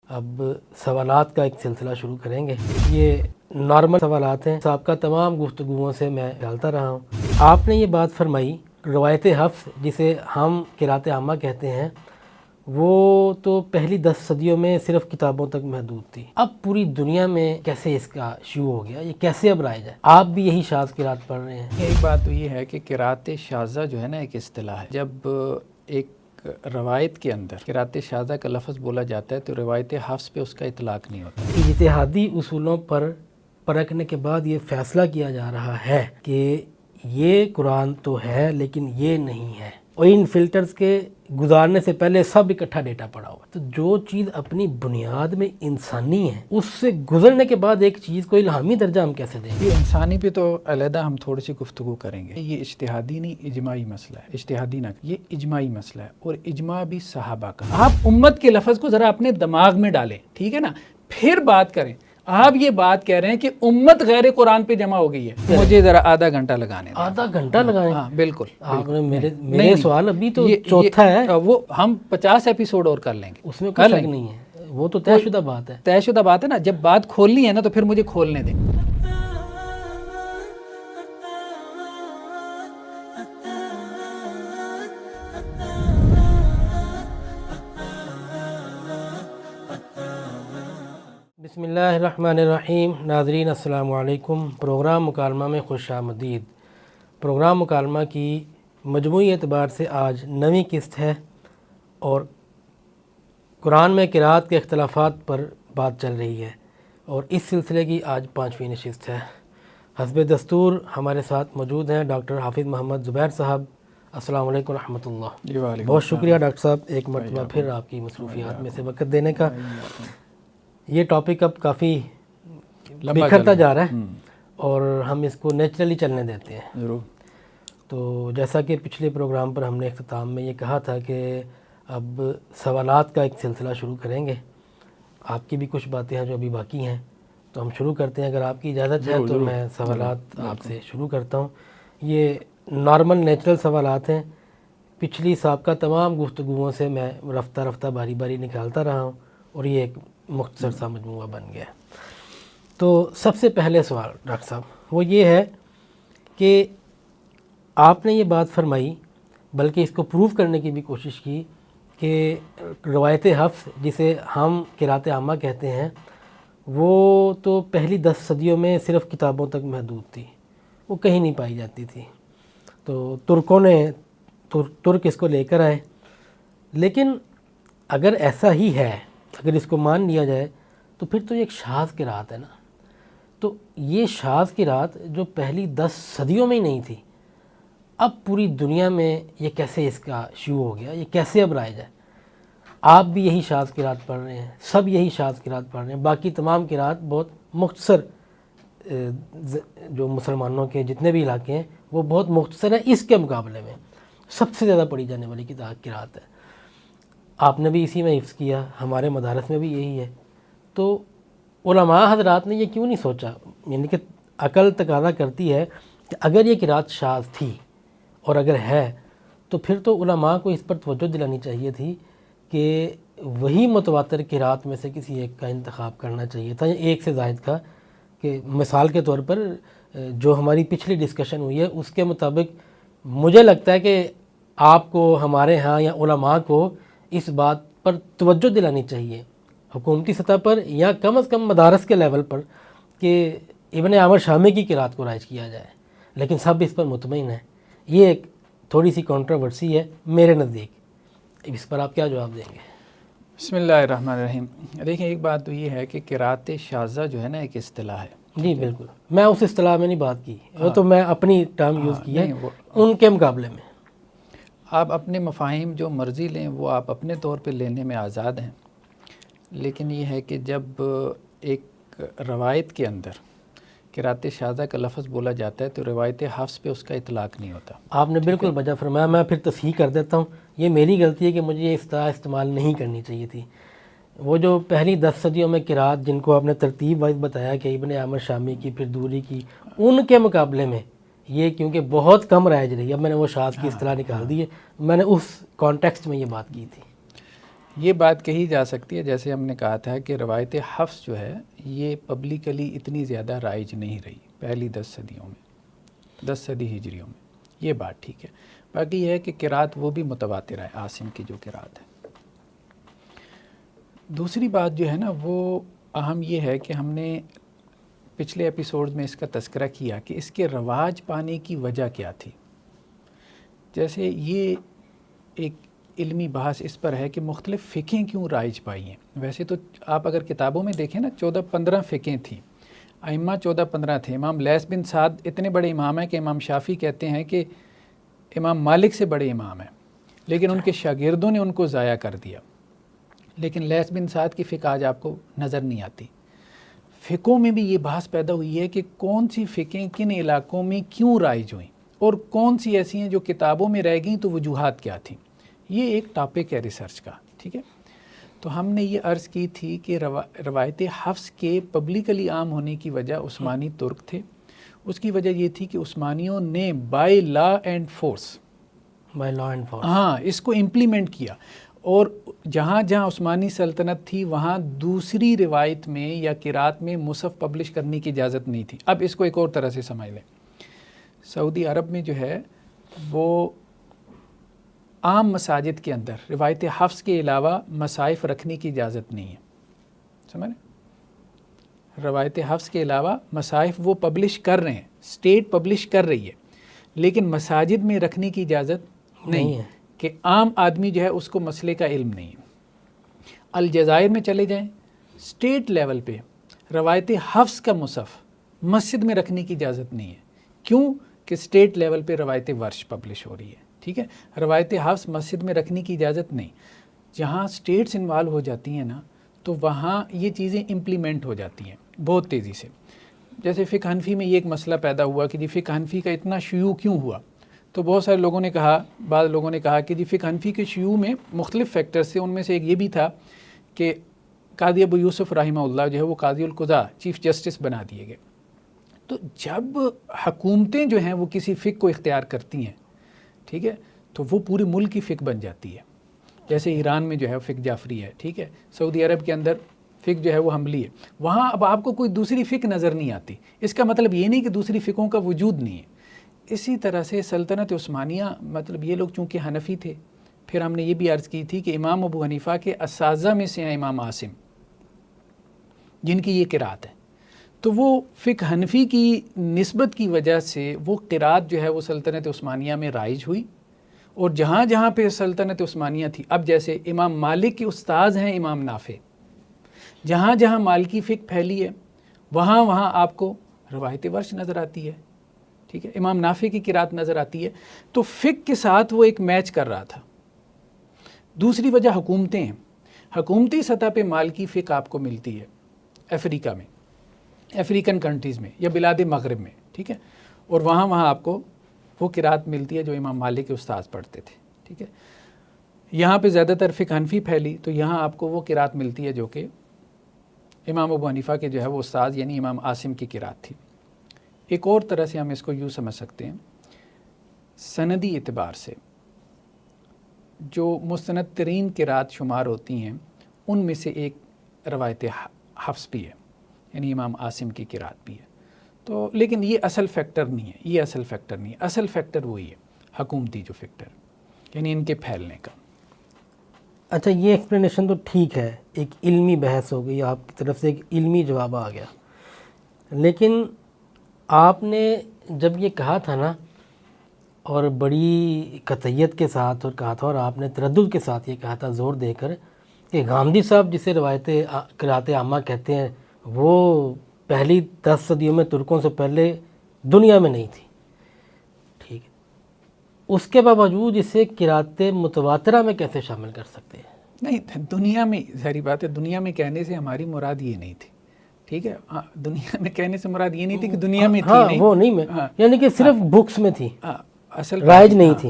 اب سوالات کا ایک سلسلہ شروع کریں گے۔ یہ نارمل سوالات ہیں، سابقہ تمام گفتگوؤں سے میں ڈالتا رہا ہوں۔ آپ نے یہ بات فرمائی، روایت حفظ جسے ہم قرأت عامہ کہتے ہیں، وہ تو پہلی 10 صدیوں میں صرف کتابوں تک محدود تھی۔ اب پوری دنیا میں کیسے اس کا شیوع ہو گیا، یہ کیسے اب رائج ہے؟ آپ بھی یہی شاذ قرأت پڑھ رہے ہیں۔ ایک بات تو یہ ہے کہ قرأت شاذہ جو ہے نا ایک اصطلاح ہے۔ جب ایک روایت کے اندر قرأت شاذہ کا لفظ بولا جاتا ہے تو روایت حفظ پہ اس کا اطلاق نہیں ہوتا۔ اجتہادی اصولوں پر پرکھنے کے بعد یہ فیصلہ کیا جا رہا ہے کہ یہ قرآن تو ہے لیکن یہ نہیں ہے، اور ان فلٹرز کے گزارنے سے پہلے سب اکٹھا ڈیٹا پڑا ہوا۔ تو جو چیز اپنی بنیاد میں انسانی ہے، اس سے گزرنے کے بعد ایک چیز کو الہامی درجہ ہم کیسے دیں گے؟ یہ انسانی پہ تو علیحدہ ہم تھوڑی سی گفتگو کریں گے۔ یہ اجتہادی نہیں، اجماعی مسئلہ ہے۔ اجتہادی نہ، یہ اجماعی مسئلہ ہے، اور اجماع بھی صحابہ کا۔ آپ امت کے لفظ کو ذرا اپنے دماغ میں ڈالیں، ٹھیک ہے نا، پھر بات کریں۔ آپ یہ بات کہہ رہے ہیں کہ امت غیر قرآن پہ جمع ہو گئی ہے، مجھے ذرا آدھا گھنٹہ لگانے دیں۔ آدھا گھنٹہ لگائیں؟ ہاں بالکل۔ آپ نے میرے سوال ابھی تو چوتھا ہے، وہ ہم 50 ایپیسوڈ اور کر لیں گے، اس میں کوئی شک نہیں ہے، وہ تو طے شدہ بات ہے۔ طے شدہ بات ہے نا، جب بات کھولنی ہے نا تو پھر مجھے کھولنے دیں۔ بسم اللہ الرحمن الرحیم۔ ناظرین السلام علیکم۔ پروگرام مکالمہ میں خوش آمدید۔ پروگرام مکالمہ کی مجموعی اعتبار سے آج 9ویں قسط ہے، اور قرآن میں قرأت کے اختلافات پر بات چل رہی ہے، اور اس سلسلے کی آج 5ویں نشست ہے۔ حسب دستور ہمارے ساتھ موجود ہیں ڈاکٹر حافظ محمد زبیر صاحب۔ السلام علیکم ورحمۃ اللہ۔ بہت شکریہ ڈاکٹر صاحب، ایک مرتبہ پھر آپ کی مصروفیات میں سے وقت دینے کا۔ یہ ٹاپک اب کافی بکھرتا جا رہا ہے، اور ہم اس کو نیچرلی چلنے دیتے ہیں۔ ضرور۔ تو جیسا کہ پچھلے پروگرام پر ہم نے اختتام میں یہ کہا تھا کہ اب سوالات کا ایک سلسلہ شروع کریں گے۔ آپ کی بھی کچھ باتیں ہیں جو ابھی باقی ہیں، تو ہم شروع کرتے ہیں۔ اگر آپ کی اجازت ہے تو میں سوالات آپ سے شروع کرتا ہوں۔ یہ نارمل نیچرل سوالات ہیں، پچھلی سابقہ تمام گفتگوؤں سے میں رفتہ رفتہ باری باری نکالتا رہا ہوں، اور یہ ایک مختصر سا مجموعہ بن گیا۔ تو سب سے پہلے سوال ڈاکٹر صاحب وہ یہ ہے کہ آپ نے یہ بات فرمائی، بلکہ اس کو پروف کرنے کی بھی کوشش کی، کہ روایت حفظ جسے ہم قرأت عامہ کہتے ہیں، وہ تو پہلی 10 صدیوں میں صرف کتابوں تک محدود تھی، وہ کہیں نہیں پائی جاتی تھی۔ تو ترک اس کو لے کر آئے، لیکن اگر ایسا ہی ہے، اگر اس کو مان لیا جائے، تو پھر تو یہ ایک شاذ قرأت ہے نا۔ تو یہ شاذ قرأت جو پہلی 10 صدیوں میں ہی نہیں تھی، اب پوری دنیا میں یہ کیسے اس کا شیوع ہو گیا، یہ کیسے اب رائج ہے؟ آپ بھی یہی شاذ قرأت پڑھ رہے ہیں، سب یہی شاذ قرأت پڑھ رہے ہیں۔ باقی تمام قرأت بہت مختصر، جو مسلمانوں کے جتنے بھی علاقے ہیں وہ بہت مختصر ہیں، اس کے مقابلے میں سب سے زیادہ پڑھی جانے والی کتاب قرأت ہے۔ آپ نے بھی اسی میں حفظ کیا، ہمارے مدارس میں بھی یہی ہے۔ تو علماء حضرات نے یہ کیوں نہیں سوچا، یعنی کہ عقل تقاضا کرتی ہے کہ اگر یہ قرأت شاذ تھی اور اگر ہے، تو پھر تو علماء کو اس پر توجہ دلانی چاہیے تھی کہ وہی متواتر قرأت میں سے کسی ایک کا انتخاب کرنا چاہیے تھا، یا ایک سے زائد کا۔ کہ مثال کے طور پر جو ہماری پچھلی ڈسکشن ہوئی ہے اس کے مطابق مجھے لگتا ہے کہ آپ کو، ہمارے ہاں یا علماء کو اس بات پر توجہ دلانی چاہیے حکومتی سطح پر، یا کم از کم مدارس کے لیول پر، کہ ابن عامر شامی کی قرأت کو رائج کیا جائے، لیکن سب اس پر مطمئن ہیں۔ یہ ایک تھوڑی سی کنٹروورسی ہے میرے نزدیک، اس پر آپ کیا جواب دیں گے؟ بسم اللہ الرحمن الرحیم۔ دیکھیں، ایک بات تو یہ ہے کہ قرأت شاذہ جو ہے نا ایک اصطلاح ہے۔ جی بالکل، میں اس اصطلاح میں نہیں بات کی، وہ تو میں اپنی ٹرم یوز کی ہے ان کے مقابلے میں۔ آپ اپنے مفاہیم جو مرضی لیں وہ آپ اپنے طور پہ لینے میں آزاد ہیں، لیکن یہ ہے کہ جب ایک روایت کے اندر قرأت شاذہ کا لفظ بولا جاتا ہے تو روایت حفظ پہ اس کا اطلاق نہیں ہوتا۔ آپ نے بالکل وجہ فرمایا، میں پھر تصحیح کر دیتا ہوں۔ یہ میری غلطی ہے کہ مجھے یہ اصطلاح استعمال نہیں کرنی چاہیے تھی۔ وہ جو پہلی 10 صدیوں میں قرأت جن کو آپ نے ترتیب وائز بتایا کہ ابن عامر شامی کی، پھر دوری کی، ان کے مقابلے میں یہ کیونکہ بہت کم رائج رہی، اب میں نے وہ شاذ کی اصطلاح نکال دی ہے، میں نے اس کانٹیکسٹ میں یہ بات کی تھی۔ یہ بات کہی جا سکتی ہے، جیسے ہم نے کہا تھا کہ روایت حفظ جو ہے یہ پبلکلی اتنی زیادہ رائج نہیں رہی پہلی 10 صدیوں میں، 10 صدی ہجریوں میں، یہ بات ٹھیک ہے۔ باقی یہ ہے کہ قرات وہ بھی متواتر ہے، عاصم کی جو قرات ہے۔ دوسری بات جو ہے نا وہ اہم یہ ہے کہ ہم نے پچھلے ایپیسوڈ میں اس کا تذکرہ کیا کہ اس کے رواج پانے کی وجہ کیا تھی۔ جیسے یہ ایک علمی بحث اس پر ہے کہ مختلف فقہیں کیوں رائج پائی ہیں۔ ویسے تو آپ اگر کتابوں میں دیکھیں نا 14-15 فقہیں تھیں، ائمہ 14-15 تھے۔ امام لیث بن سعد اتنے بڑے امام ہیں کہ امام شافعی کہتے ہیں کہ امام مالک سے بڑے امام ہیں، لیکن ان کے شاگردوں نے ان کو ضائع کر دیا۔ لیکن لیث بن سعد کی فقہ آج آپ کو نظر نہیں آتی۔ فقہوں میں بھی یہ بحث پیدا ہوئی ہے کہ کون سی فقہیں کن علاقوں میں کیوں رائج ہوئیں اور کون سی ایسی ہیں جو کتابوں میں رہ گئیں، تو وجوہات کیا تھیں۔ یہ ایک ٹاپک ہے ریسرچ کا، ٹھیک ہے۔ تو ہم نے یہ عرض کی تھی کہ روایت حفظ کے پبلکلی عام ہونے کی وجہ عثمانی ترک تھے۔ اس کی وجہ یہ تھی کہ عثمانیوں نے بائی لا اینڈ فورس ہاں اس کو امپلیمنٹ کیا، اور جہاں جہاں عثمانی سلطنت تھی وہاں دوسری روایت میں یا قرات میں مصحف پبلش کرنے کی اجازت نہیں تھی۔ اب اس کو ایک اور طرح سے سمجھ لیں، سعودی عرب میں جو ہے وہ عام مساجد کے اندر روایت حفظ کے علاوہ مصائف رکھنے کی اجازت نہیں ہے، سمجھ رہے؟ روایت حفظ کے علاوہ مصائف وہ پبلش کر رہے ہیں، اسٹیٹ پبلش کر رہی ہے، لیکن مساجد میں رکھنے کی اجازت نہیں ہے کہ عام آدمی جو ہے اس کو مسئلے کا علم نہیں ہے۔ الجزائر میں چلے جائیں، اسٹیٹ لیول پہ روایت حفظ کا مصحف مسجد میں رکھنے کی اجازت نہیں ہے۔ کیوں؟ کہ اسٹیٹ لیول پہ روایت ورش پبلش ہو رہی ہے، ٹھیک ہے۔ روایت حفظ مسجد میں رکھنے کی اجازت نہیں۔ جہاں اسٹیٹس انوالو ہو جاتی ہیں نا تو وہاں یہ چیزیں امپلیمنٹ ہو جاتی ہیں بہت تیزی سے۔ جیسے فقہ حنفی میں یہ ایک مسئلہ پیدا ہوا کہ جی فقہ حنفی کا اتنا شیوع کیوں ہوا، تو بہت سارے لوگوں نے کہا، بعض لوگوں نے کہا کہ جی فقہ حنفی کے شیوع میں مختلف فیکٹرز تھے، ان میں سے ایک یہ بھی تھا کہ قاضی ابو یوسف رحمہ اللہ جو ہے وہ قاضی القضاء چیف جسٹس بنا دیے گئے۔ تو جب حکومتیں جو ہیں وہ کسی فقہ کو اختیار کرتی ہیں، ٹھیک ہے، تو وہ پورے ملک کی فقہ بن جاتی ہے۔ جیسے ایران میں جو ہے فقہ جعفری ہے، ٹھیک ہے، سعودی عرب کے اندر فقہ جو ہے وہ حنبلی ہے۔ وہاں اب آپ کو کوئی دوسری فقہ نظر نہیں آتی، اس کا مطلب یہ نہیں کہ دوسری فقہوں کا وجود نہیں ہے۔ اسی طرح سے سلطنت عثمانیہ، مطلب یہ لوگ چونکہ حنفی تھے، پھر ہم نے یہ بھی عرض کی تھی کہ امام ابو حنیفہ کے اساتذہ میں سے ہیں امام عاصم، جن کی یہ قرات ہے، تو وہ فقہ حنفی کی نسبت کی وجہ سے وہ قرات جو ہے وہ سلطنت عثمانیہ میں رائج ہوئی، اور جہاں جہاں پہ سلطنت عثمانیہ تھی، اب جیسے امام مالک کے استاذ ہیں امام نافع، جہاں جہاں مالکی فقہ پھیلی ہے وہاں وہاں آپ کو روایت ورش نظر آتی ہے، ٹھیک ہے، امام نافع کی قرات نظر آتی ہے۔ تو فقہ کے ساتھ وہ ایک میچ کر رہا تھا۔ دوسری وجہ حکومتیں ہیں، حکومتی سطح پہ مالکی فقہ آپ کو ملتی ہے افریقہ میں، افریقن کنٹریز میں یا بلاد مغرب میں، ٹھیک ہے، اور وہاں آپ کو وہ قرات ملتی ہے جو امام مالک کے استاذ پڑھتے تھے، ٹھیک ہے۔ یہاں پہ زیادہ تر فقہ حنفی پھیلی تو یہاں آپ کو وہ قرات ملتی ہے جو کہ امام ابو حنیفہ کے جو ہے وہ استاذ یعنی امام عاصم کی قرات تھی۔ ایک اور طرح سے ہم اس کو یوں سمجھ سکتے ہیں، سندی اعتبار سے جو مستند ترین قرات شمار ہوتی ہیں ان میں سے ایک روایت حفظ بھی ہے، یعنی امام عاصم کی قرات بھی ہے۔ تو لیکن یہ اصل فیکٹر نہیں ہے، یہ اصل فیکٹر نہیں ہے، اصل فیکٹر وہی ہے حکومتی جو فیکٹر، یعنی ان کے پھیلنے کا۔ اچھا، یہ ایکسپلینیشن تو ٹھیک ہے، ایک علمی بحث ہو گئی، آپ کی طرف سے ایک علمی جواب آ گیا، لیکن آپ نے جب یہ کہا تھا نا اور بڑی قطعیت کے ساتھ اور کہا تھا، اور آپ نے تردد کے ساتھ یہ کہا تھا زور دے کر کہ غامدی صاحب جسے روایت قرات عامہ کہتے ہیں وہ پہلی 10 صدیوں میں ترکوں سے پہلے دنیا میں نہیں تھی، ٹھیک ہے، اس کے باوجود اسے قرات متواترہ میں کیسے شامل کر سکتے ہیں؟ نہیں، دنیا میں ظاہری بات ہے، دنیا میں کہنے سے ہماری مراد یہ نہیں تھی، ٹھیک ہے، دنیا میں کہنے سے مراد یہ نہیں تھی کہ دنیا میں تھی، نہیں وہ نہیں، میں یعنی کہ صرف بکس میں تھی، اصل رائج نہیں تھی،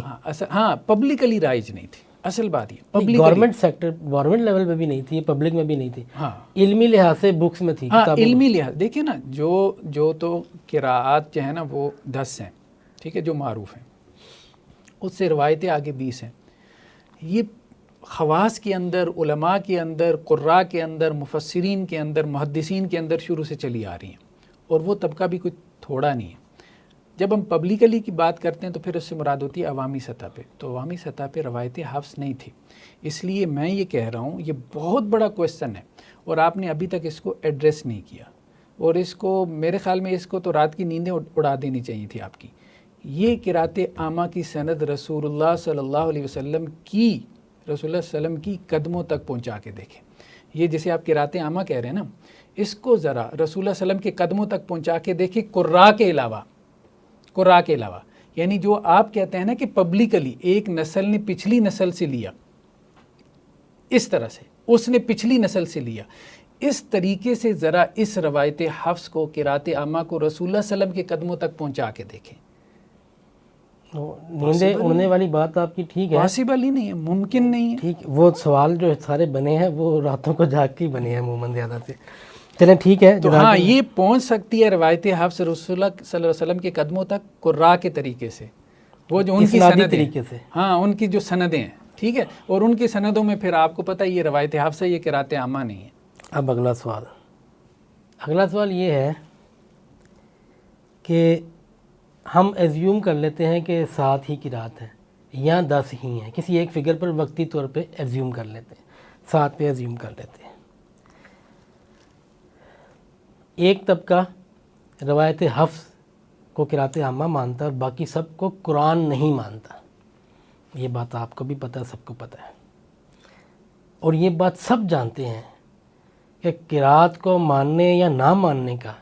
ہاں پبلکلی رائج نہیں تھی، اصل بات یہ گورنمنٹ سیکٹر، گورنمنٹ لیول پہ بھی نہیں تھی، پبلک میں بھی نہیں تھی، ہاں علمی لحاظ سے بکس میں تھی، ہاں علمی لحاظ دیکھیں نا، جو تو قراءات جو ہیں نا وہ 10 ہیں، ٹھیک ہے، جو معروف ہیں، اس سے روایتیں آگے 20 ہیں۔ یہ خواص کے اندر، علماء کے اندر، قراء کے اندر، مفسرین کے اندر، محدثین کے اندر شروع سے چلی آ رہی ہیں، اور وہ طبقہ بھی کوئی تھوڑا نہیں ہے۔ جب ہم پبلکلی کی بات کرتے ہیں تو پھر اس سے مراد ہوتی ہے عوامی سطح پہ، تو عوامی سطح پہ روایت حفظ نہیں تھی۔ اس لیے میں یہ کہہ رہا ہوں، یہ بہت بڑا کویسچن ہے اور آپ نے ابھی تک اس کو ایڈریس نہیں کیا، اور اس کو میرے خیال میں اس کو تو رات کی نیندیں اڑا دینی چاہیے تھی آپ کی۔ یہ قرات عامہ کی سند رسول اللہ صلی اللہ علیہ وسلم کی قدموں تک پہنچا کے دیکھیں۔ یہ جسے آپ قرات عامہ کہہ رہے ہیں نا، اس کو ذرا رسول اللہ صلی اللہ علیہ وسلم کے قدموں تک پہنچا کے دیکھیں، قراء کے علاوہ، یعنی جو آپ کہتے ہیں نا کہ پبلکلی ایک نسل نے پچھلی نسل سے لیا، اس طرح سے اس نے پچھلی نسل سے لیا، اس طریقے سے ذرا اس روایت حفظ کو، قرات عامہ کو رسول اللہ صلی اللہ علیہ وسلم کے قدموں تک پہنچا کے دیکھیں۔ نیندیں اڑنے والی بات آپ کی ٹھیک ہے، پاسبل ہی نہیں ہے، ممکن نہیں ہے۔ ٹھیک، وہ سوال جو سارے بنے ہیں وہ راتوں کو جاگ کے بنے ہیں عموماً زیادہ سے۔ چلیں ٹھیک ہے، تو ہاں یہ پہنچ سکتی ہے روایت حفظ رسول اللہ صلی اللہ علیہ وسلم کے قدموں تک قراء کے طریقے سے، وہ جو ان کی سندیں طریقے سے، ہاں ان کی جو سندیں ہیں، ٹھیک ہے، اور ان کی سندوں میں پھر آپ کو پتہ ہے یہ روایت حفظ ہے، یہ قرات عامہ نہیں ہے۔ اب اگلا سوال یہ ہے کہ ہم ایزیوم کر لیتے ہیں کہ 7 ہی قرات ہیں یا 10 ہی ہیں، کسی ایک فگر پر وقتی طور پہ ایزیوم کر لیتے ہیں، 7 پہ ایزیوم کر لیتے ہیں۔ ایک طبقہ روایت حفظ کو قرات عامہ مانتا ہے اور باقی سب کو قرآن نہیں مانتا، یہ بات آپ کو بھی پتہ ہے، سب کو پتہ ہے، اور یہ بات سب جانتے ہیں کہ قرات کو ماننے یا نہ ماننے کا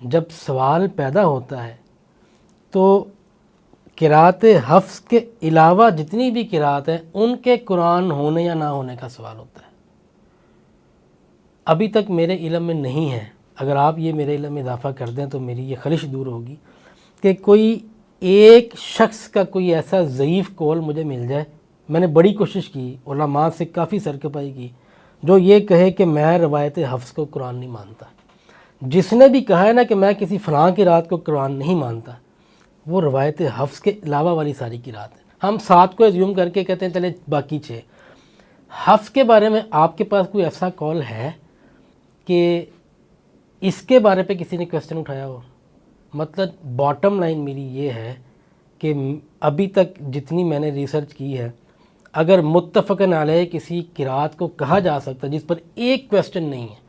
جب سوال پیدا ہوتا ہے تو قرات حفظ کے علاوہ جتنی بھی قرات ہیں ان کے قرآن ہونے یا نہ ہونے کا سوال ہوتا ہے۔ ابھی تک میرے علم میں نہیں ہے، اگر آپ یہ میرے علم میں اضافہ کر دیں تو میری یہ خلش دور ہوگی کہ کوئی ایک شخص کا کوئی ایسا ضعیف قول مجھے مل جائے، میں نے بڑی کوشش کی، علماء سے کافی سرکپائی کی، جو یہ کہے کہ میں روایت حفظ کو قرآن نہیں مانتا۔ جس نے بھی کہا ہے نا کہ میں کسی فلاں قرات کو قرآن نہیں مانتا، وہ روایت حفظ کے علاوہ والی ساری قرات ہیں۔ ہم 7 کو ایزیوم کر کے کہتے ہیں چلے باقی 6۔ حفظ کے بارے میں آپ کے پاس کوئی ایسا قول ہے کہ اس کے بارے پہ کسی نے کویسچن اٹھایا ہو؟ مطلب باٹم لائن میری یہ ہے کہ ابھی تک جتنی میں نے ریسرچ کی ہے، اگر متفقن علیہ کسی قرات کو کہا جا سکتا جس پر ایک کویسچن نہیں ہے،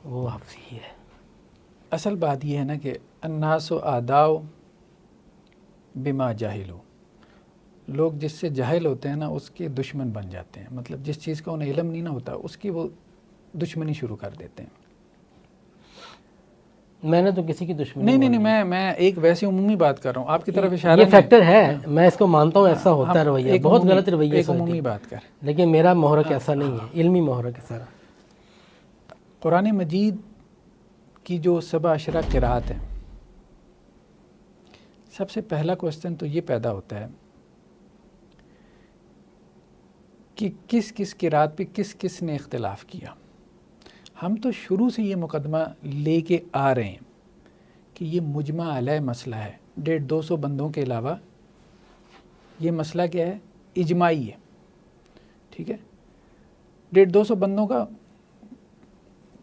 وہ حفظ ہی ہے۔ اصل بات یہ ہے نا کہ الناس اعداء بما جاہلوا، لوگ جس سے جاہل ہوتے ہیں نا اس کے دشمن بن جاتے ہیں، مطلب جس چیز کا انہیں علم نہیں نہ ہوتا اس کی وہ دشمنی شروع کر دیتے ہیں۔ میں نے تو کسی کی دشمنی نہیں، میں ایک ویسے عمومی بات کر رہا ہوں، آپ کی طرف اشارہ یہ فیکٹر ہے، میں اس کو مانتا ہوں، ایسا ہوتا ہے رویہ، بہت غلط رویہ ایک عمومی بات کر، لیکن میرا محرک ایسا نہیں ہے، علمی محرک ہے سارا۔ قرآن مجید کی جو 17 قرات ہیں، سب سے پہلا کوسچن تو یہ پیدا ہوتا ہے کہ کس کس قرات پہ کس کس نے اختلاف کیا۔ ہم تو شروع سے یہ مقدمہ لے کے آ رہے ہیں کہ یہ مجمع علیہ مسئلہ ہے، 150-200 بندوں کے علاوہ یہ مسئلہ کیا ہے؟ اجماعی ہے، ٹھیک ہے۔ 150-200 بندوں کا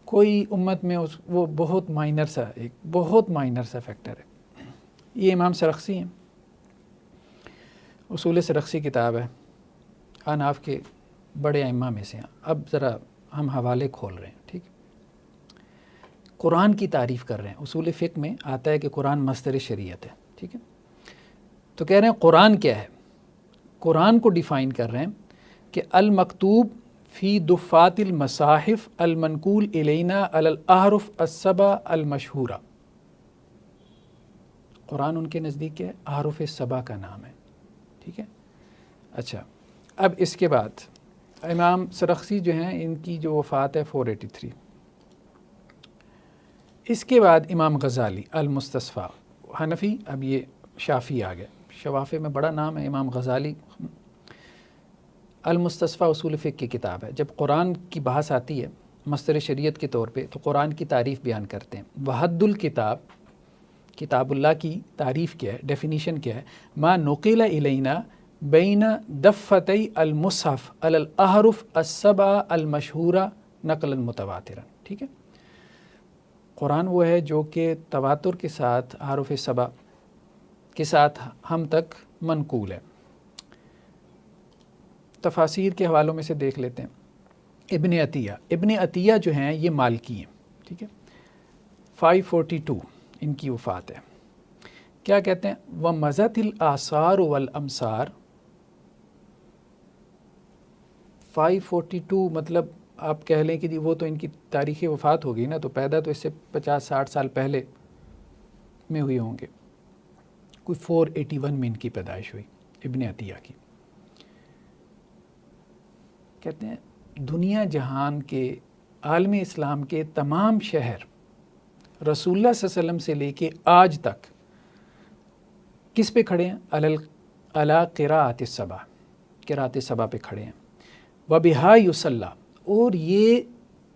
کوئی امت میں وہ بہت مائنر سا فیکٹر ہے۔ یہ امام سرخسی ہیں، اصول سرخسی کتاب ہے، احناف کے بڑے ائمہ میں سے ہیں۔ اب ذرا ہم حوالے کھول رہے ہیں، ٹھیک ہے۔ قرآن کی تعریف کر رہے ہیں، اصول فقہ میں آتا ہے کہ قرآن مصدر شریعت ہے، ٹھیک ہے۔ تو کہہ رہے ہیں قرآن کیا ہے؟ قرآن کو ڈیفائن کر رہے ہیں کہ المکتوب فی دفات المصاحف المنقول الینا علی الاحرف السبع المشہورہ۔ قرآن ان کے نزدیک کیا ہے؟ احرف سبع کا نام ہے، ٹھیک ہے۔ اچھا، اب اس کے بعد امام سرخسی جو ہیں ان کی جو وفات ہے 483۔ اس کے بعد امام غزالی المستصفیٰ، حنفی، اب یہ شافعی آ گئے، شوافع میں بڑا نام ہے امام غزالی۔ المستصفیٰ اصول فقہ کی کتاب ہے۔ جب قرآن کی بحث آتی ہے مصدر شریعت کے طور پہ تو قرآن کی تعریف بیان کرتے ہیں۔ وحد الکتاب، کتاب اللہ کی تعریف کیا ہے، ڈیفینیشن کیا ہے؟ ما نقل الینا بین دفتئی المصحف علی الاحرف السبع المشہورہ نقلا متواترا. ٹھیک ہے، قرآن وہ ہے جو کہ تواتر کے ساتھ حروف سبع کے ساتھ ہم تک منقول ہے. تفاسیر کے حوالوں میں سے دیکھ لیتے ہیں. ابن عطیہ جو ہیں یہ مالکی ہیں. ٹھیک ہے، 542 ان کی وفات ہے. کیا کہتے ہیں؟ وَمَزَتِ الْآثَارُ وَالْأَمْصَارُ. 542 مطلب آپ کہہ لیں کہ جی وہ تو ان کی تاریخ وفات ہوگی نا، تو پیدا تو اس سے 50-60 سال پہلے میں ہوئے ہوں گے. کوئی 481 میں ان کی پیدائش ہوئی ابن عطیہ کی. کہتے ہیں دنیا جہان کے عالم اسلام کے تمام شہر رسول اللہ صلی اللہ علیہ وسلم سے لے کے آج تک کس پہ کھڑے ہیں؟ علی قراءۃ السبع، قراءۃ السبع پہ کھڑے ہیں. وبہا یصلی، اور یہ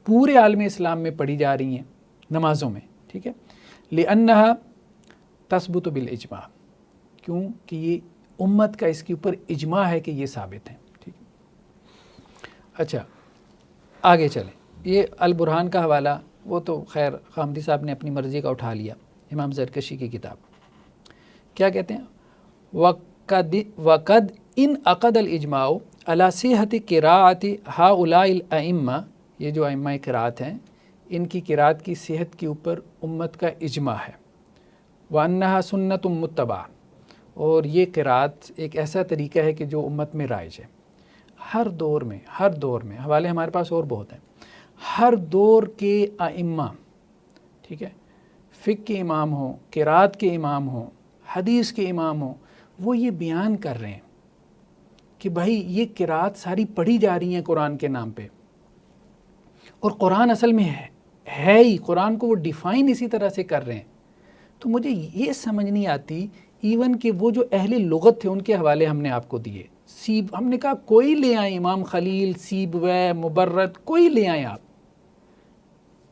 پورے عالم اسلام میں پڑھی جا رہی ہیں نمازوں میں. ٹھیک ہے، لأنہا تثبت بالاجماع، کیوں کہ یہ امت کا اس کے اوپر اجماع ہے کہ یہ ثابت ہے. ٹھیک ہے، اچھا آگے چلیں. یہ البرہان کا حوالہ وہ تو خیر خامدی صاحب نے اپنی مرضی کا اٹھا لیا، امام زرکشی کی کتاب. کیا کہتے ہیں؟ وقد ان عقد الاجماع علی صحت قراءۃ ہؤلاء الائمہ، یہ جو ائمہ قراءت ہیں ان کی قراءت کی صحت کے اوپر امت کا اجماع ہے. وانہا سنت متبع، اور یہ قراءت ایک ایسا طریقہ ہے کہ جو امت میں رائج ہے. ہر دور میں حوالے ہمارے پاس اور بہت ہیں. ہر دور کے ائمہ، ٹھیک ہے، فقہ کے امام ہوں، قراءت کے امام ہوں، حدیث کے امام ہوں، وہ یہ بیان کر رہے ہیں کہ بھائی یہ قراءت ساری پڑھی جا رہی ہیں قرآن کے نام پہ، اور قرآن اصل میں ہے ہی، قرآن کو وہ ڈیفائن اسی طرح سے کر رہے ہیں. تو مجھے یہ سمجھ نہیں آتی، ایون کہ وہ جو اہل لغت تھے ان کے حوالے ہم نے آپ کو دیے. ہم نے کہا کوئی لے آئیں، امام خلیل، سیبویہ، مبرد، کوئی لے آئیں آپ.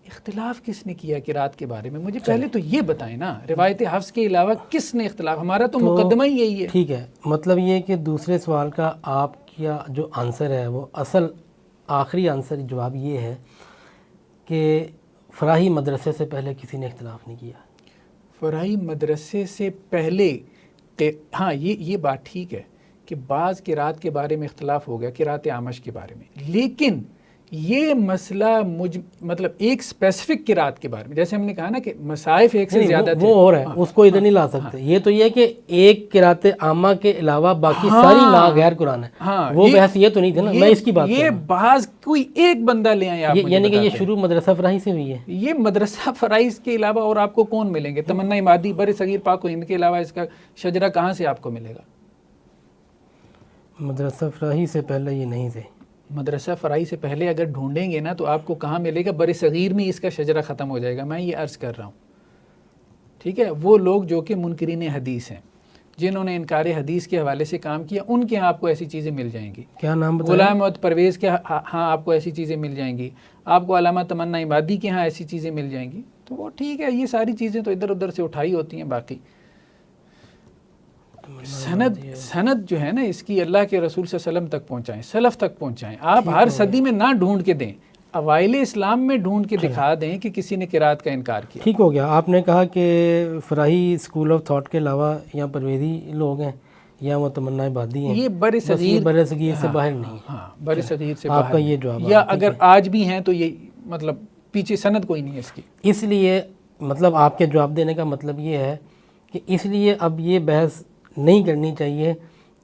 اختلاف کس نے کیا قراءت کے بارے میں؟ مجھے پہلے تو یہ بتائیں نا، روایت حفظ کے علاوہ کس نے اختلاف؟ ہمارا تو مقدمہ ہی یہی ہے. ٹھیک ہے، مطلب یہ کہ دوسرے سوال کا آپ کا جو آنسر ہے وہ اصل آخری آنسر جواب یہ ہے کہ فراہی مدرسے سے پہلے کسی نے اختلاف نہیں کیا. فراہی مدرسے سے پہلے ہاں یہ بات ٹھیک ہے کہ بعض قراءت کے بارے میں اختلاف ہو گیا، قراءت اعمش کے بارے میں، لیکن یہ مسئلہ مطلب ایک اسپیسیفک قراءت کے بارے میں، جیسے ہم نے کہا نا کہ مصائف ایک سے زیادہ تھے، وہ اور ہے، اس کو ادھر نہیں لا سکتے. یہ تو یہ ہے کہ ایک قراءت عامہ کے علاوہ باقی ساری غیر قرآن ہے. وہ بحث یہ تو نہیں تھے نا، میں اس کی بات یہ بعض کوئی ایک بندہ لے آئے آپ، یعنی کہ یہ شروع مدرسہ فراہی سے ہوئی ہے. یہ مدرسہ فراہی کے علاوہ اور آپ کو کون ملیں گے؟ تمنا عمادی بر صغیر پاک و ہند کے علاوہ اس کا شجرہ کہاں سے آپ کو ملے گا؟ مدرسہ فراہی سے پہلے یہ نہیں تھے. مدرسہ فراہی سے پہلے اگر ڈھونڈیں گے نا تو آپ کو کہاں ملے گا؟ بر صغیر میں اس کا شجرہ ختم ہو جائے گا. میں یہ عرض کر رہا ہوں، ٹھیک ہے. وہ لوگ جو کہ منکرین حدیث ہیں، جنہوں نے انکار حدیث کے حوالے سے کام کیا، ان کے ہاں آپ کو ایسی چیزیں مل جائیں گی. کیا نام بتایا؟ غلام محمد پرویز کے ہاں آپ کو ایسی چیزیں مل جائیں گی. آپ کو علامہ تمنا عمادی کے ہاں ایسی چیزیں مل جائیں گی. تو وہ ٹھیک ہے، یہ ساری چیزیں تو ادھر ادھر سے اٹھائی ہوتی ہیں. باقی سند جو ہے نا اس کی اللہ کے رسول صلی اللہ علیہ وسلم تک پہنچائیں، سلف تک پہنچائیں. آپ ہر صدی میں نہ ڈھونڈ کے دیں، اوائل اسلام میں ڈھونڈ کے دکھا دیں کہ کسی نے قراءت کا انکار کیا. ٹھیک ہو گیا. آپ نے کہا کہ فراہی اسکول آف تھاٹ کے علاوہ یا پرویزی لوگ ہیں یا وہ تمنا عبادی ہیں، یہ بر صغیر سے باہر نہیں. ہاں بر صغیر سے آپ کا یہ جواب، یا اگر آج بھی ہیں تو یہ مطلب پیچھے سند کوئی نہیں ہے اس کی. اس لیے مطلب آپ کے جواب دینے کا مطلب یہ ہے کہ اس لیے اب یہ بحث نہیں کرنی چاہیے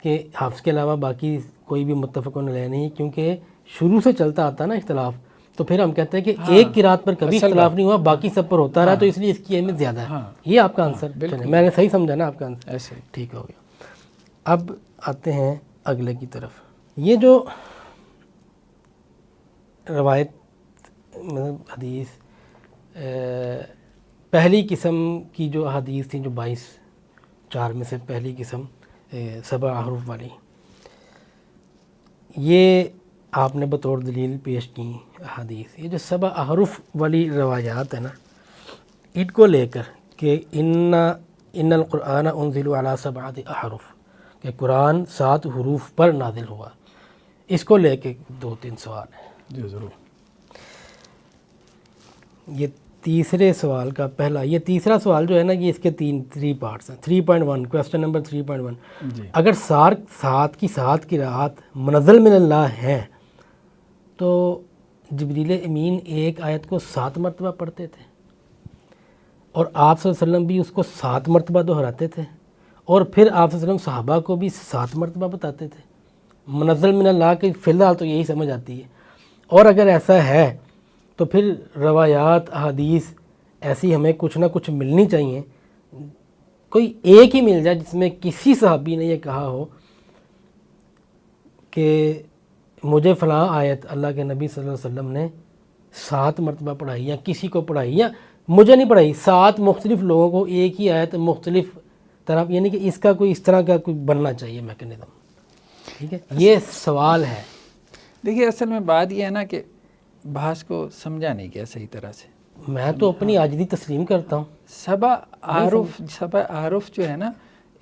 کہ حفظ کے علاوہ باقی کوئی بھی متفقون علیہ نہیں، کیونکہ شروع سے چلتا آتا نا اختلاف. تو پھر ہم کہتے ہیں کہ ایک قراءت پر کبھی اختلاف نہیں ہوا، باقی سب پر ہوتا رہا، تو اس لیے اس کی اہمیت زیادہ ہے. یہ آپ کا آنسر. میں نے صحیح سمجھا نا آپ کا آنسر؟ ایسے ٹھیک ہو گیا. اب آتے ہیں اگلے کی طرف. یہ جو روایت مطلب حدیث پہلی قسم کی جو حدیث تھی، جو 22 میں سے پہلی قسم 7 احرف والی، یہ آپ نے بطور دلیل پیش کی حدیث. یہ جو 7 احرف والی روایات ہے نا، ان کو لے کر کہ ان القرآن انزل علی 7 احرف، کہ قرآن 7 حروف پر نازل ہوا. اس کو لے کے 2-3 سوال ہیں. جی ضرور. یہ تیسرے سوال کا پہلا، یہ تیسرا سوال جو ہے نا، یہ اس کے 3 پارٹس ہیں. 3.1 کویسچن نمبر 3.1. جی اگر 7 کی رات منزل من اللہ ہیں تو جبریل امین ایک آیت کو 7 مرتبہ پڑھتے تھے، اور آپ صلی اللہ علیہ وسلم بھی اس کو 7 مرتبہ دہراتے تھے، اور پھر آپ صلی اللہ علیہ وسلم صحابہ کو بھی 7 مرتبہ بتاتے تھے. منزل من اللہ کی فی الحال تو یہی سمجھ آتی ہے. اور اگر ایسا ہے تو پھر روایات احادیث ایسی ہمیں کچھ نہ کچھ ملنی چاہیے، کوئی ایک ہی مل جائے جس میں کسی صحابی نے یہ کہا ہو کہ مجھے فلاں آیت اللہ کے نبی صلی اللہ علیہ وسلم نے 7 مرتبہ پڑھائی، یا کسی کو پڑھائی، یا مجھے نہیں پڑھائی، 7 مختلف لوگوں کو ایک ہی آیت مختلف طرح، یعنی کہ اس کا کوئی اس طرح کا کوئی بننا چاہیے میکنزم. ٹھیک ہے، یہ سوال ہے. دیکھیے اصل میں بات یہ ہے نا کہ بحث کو سمجھا نہیں گیا صحیح طرح سے. میں تو اپنی عاجزی تسلیم کرتا ہوں. سبا عارف جو ہے نا،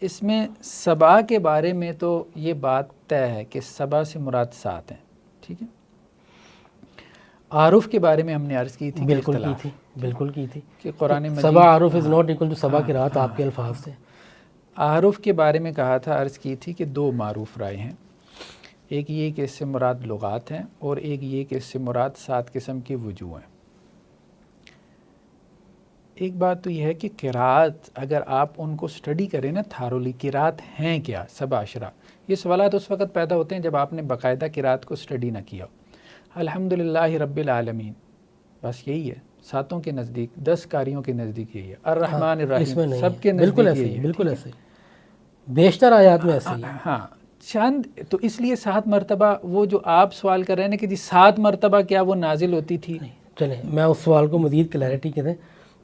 اس میں سبا کے بارے میں تو یہ بات طے ہے کہ سبا سے مراد 7 ہیں. ٹھیک ہے، عارف کے بارے میں ہم نے عرض کی تھی، بالکل کی تھی کہ قرآن مجید سبا عارف از ناٹ ایکول ٹو سبا کی رات آپ کے الفاظ سے. عارف کے بارے میں کہا تھا، عرض کی تھی کہ 2 معروف رائے ہیں. ایک یہ کہ اس سے مراد لغات ہیں، اور ایک یہ کہ اس سے مراد 7 قسم کی وجوہ ہیں. ایک بات تو یہ ہے کہ قرات اگر آپ ان کو سٹڈی کریں نا تھارولی، قرات ہیں کیا 7 اشرا، یہ سوالات اس وقت پیدا ہوتے ہیں جب آپ نے باقاعدہ قرات کو سٹڈی نہ کیا ہو. الحمدللہ رب العالمین، بس یہی ہے. 7 کے نزدیک، 10 قاریوں کے نزدیک یہی ہے. الرحمن الرحیم سب کے نزدیک یہی ہے. بالکل ایسے بیشتر آیات میں ایسے ہی ہے. ہاں چند تو اس لیے 7 مرتبہ وہ جو آپ سوال کر رہے ہیں کہ جی 7 مرتبہ کیا وہ نازل ہوتی تھی؟ چلیں میں اس سوال کو مزید کلیئرٹی کے دیں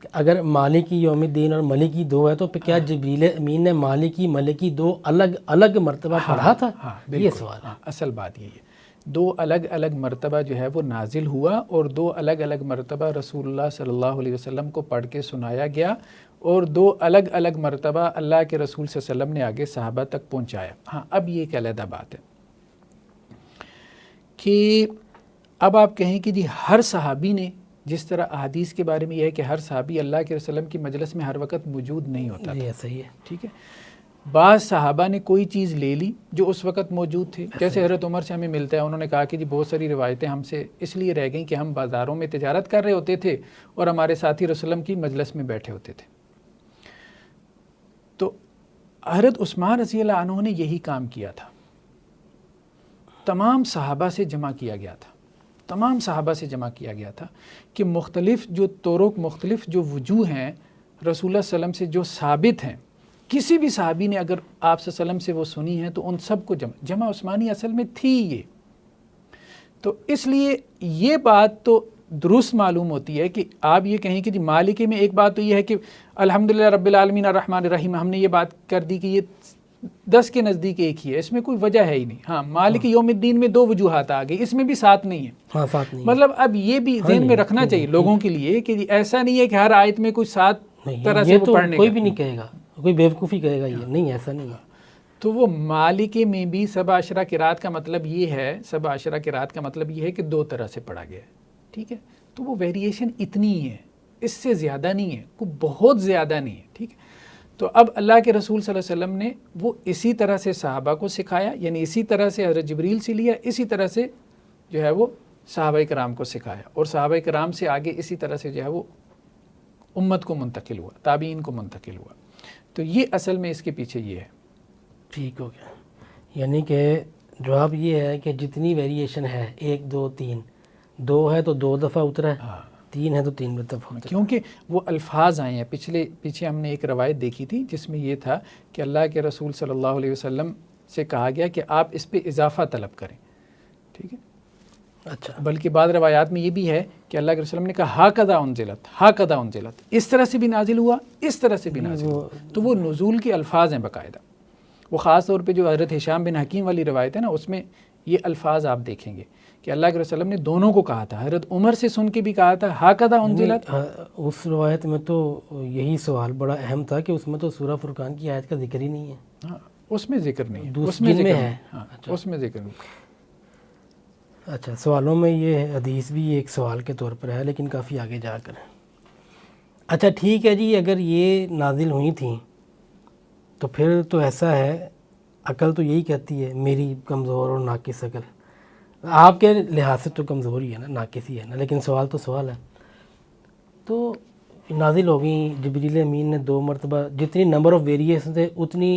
کہ اگر مالکی یوم الدین اور ملکی 2 ہے تو پھر کیا جبریل امین نے مالکی ملکی 2 الگ الگ مرتبہ پڑھا تھا؟ یہ سوال ہے. اصل بات یہ ہے 2 الگ الگ مرتبہ جو ہے وہ نازل ہوا، اور 2 الگ الگ مرتبہ رسول اللہ صلی اللہ علیہ وسلم کو پڑھ کے سنایا گیا، اور 2 الگ الگ مرتبہ اللہ کے رسول صلی اللہ علیہ وسلم نے آگے صحابہ تک پہنچایا. ہاں اب یہ ایک علیحدہ بات ہے کہ اب آپ کہیں کہ جی ہر صحابی نے، جس طرح احادیث کے بارے میں یہ ہے کہ ہر صحابی اللہ کے وسلم کی مجلس میں ہر وقت موجود نہیں ہوتا تھا. صحیح ہے. ٹھیک ہے، بعض صحابہ نے کوئی چیز لے لی جو اس وقت موجود تھے. جیسے حضرت عمر سے ہمیں ملتا ہے، انہوں نے کہا کہ جی بہت ساری روایتیں ہم سے اس لیے رہ گئیں کہ ہم بازاروں میں تجارت کر رہے ہوتے تھے اور ہمارے ساتھی رسول اللہ کی مجلس میں بیٹھے ہوتے تھے. تو حضرت عثمان رضی اللہ عنہ نے یہی کام کیا تھا. تمام صحابہ سے جمع کیا گیا تھا، تمام صحابہ سے جمع کیا گیا تھا کہ مختلف جو طرق، مختلف جو وجوہ ہیں رسول اللہ صلی اللہ علیہ وسلم سے جو ثابت ہیں، کسی بھی صحابی نے اگر آپ صلی اللہ علیہ وسلم سے وہ سنی ہیں تو ان سب کو جمع عثمانی اصل میں تھی یہ. تو اس لیے یہ بات تو درست معلوم ہوتی ہے کہ آپ یہ کہیں کہ جی مالکی میں ایک بات تو یہ ہے کہ الحمدللہ رب العالمین الرحمن الرحیم، ہم نے یہ بات کر دی کہ یہ 10 کے نزدیک ایک ہی ہے، اس میں کوئی وجہ ہے ہی نہیں. ہاں مالکی یوم الدین میں 2 وجوہات آ گئی، اس میں بھی 7 نہیں ہے. ہاں 7 نہیں، مطلب اب یہ بھی ذہن میں رکھنا چاہیے لوگوں کے لیے کہ ایسا نہیں ہے کہ ہر آیت میں کوئی 7 طرح سے وہ پڑھنے، کوئی بھی نہیں کہے گا، کوئی بیوقوفی کہے گا یہ نہیں، ایسا نہیں ہے. تو وہ مالکی میں بھی 7 اشرا قرات کا مطلب یہ ہے، 7 اشرا قرات کا مطلب یہ ہے کہ 2 طرح سے پڑھا گیا ہے. ٹھیک ہے، تو وہ ویریشن اتنی ہی ہے، اس سے زیادہ نہیں ہے، کوئی بہت زیادہ نہیں ہے. ٹھیک ہے، تو اب اللہ کے رسول صلی اللہ علیہ وسلم نے وہ اسی طرح سے صحابہ کو سکھایا، یعنی اسی طرح سے حضرت جبریل سے لیا، اسی طرح سے جو ہے وہ صحابہ کرام کو سکھایا، اور صحابہ کرام سے آگے اسی طرح سے جو ہے وہ امت کو منتقل ہوا، تابعین کو منتقل ہوا. تو یہ اصل میں اس کے پیچھے یہ ہے. ٹھیک ہو گیا، یعنی کہ جواب یہ ہے کہ جتنی ویریشن ہے 1 2 3، 2 ہے تو 2 دفعہ اترا ہے، 3 ہے تو 3 دفعہ اترا ہے. کیونکہ وہ الفاظ آئے ہیں. پیچھے ہم نے ایک روایت دیکھی تھی جس میں یہ تھا کہ اللہ کے رسول صلی اللہ علیہ وسلم سے کہا گیا کہ آپ اس پہ اضافہ طلب کریں. ٹھیک ہے، اچھا، بلکہ بعض روایات میں یہ بھی ہے کہ اللہ کے رسول نے کہا ہاکذا انزلت، ہاکذا انزلت، اس طرح سے بھی نازل ہوا، اس طرح سے بھی نازل ہوا. تو وہ نزول کے الفاظ ہیں باقاعدہ. وہ خاص طور پہ جو حضرت ہشام بن حکیم والی روایت ہے نا، اس میں یہ الفاظ آپ دیکھیں گے کہ اللہ کے رسول نے دونوں کو کہا تھا. حضرت عمر سے سن کے بھی کہا تھا ہاکذا انزلت. اس روایت میں تو یہی سوال بڑا اہم تھا کہ اس میں تو سورہ فرقان کی آیت کا ذکر ہی نہیں ہے. اس میں ذکر نہیں، اس جن میں ذکر ہے، نہیں، ہاں اس میں ذکر نہیں۔ اچھا، سوالوں میں یہ حدیث بھی ایک سوال کے طور پر ہے لیکن کافی آگے جا کر ہے۔ اچھا ٹھیک ہے جی، اگر یہ نازل ہوئی تھیں تو پھر تو ایسا ہے، عقل تو یہی کہتی ہے میری کمزور اور ناقص عقل، آپ کے لحاظ سے تو کمزور ہی ہے نا، ناقص ہی ہے نا، لیکن سوال تو سوال ہے۔ تو نازل ہو گئیں، جبریل امین نے 2 مرتبہ، جتنی نمبر آف ویریشن تھے اتنی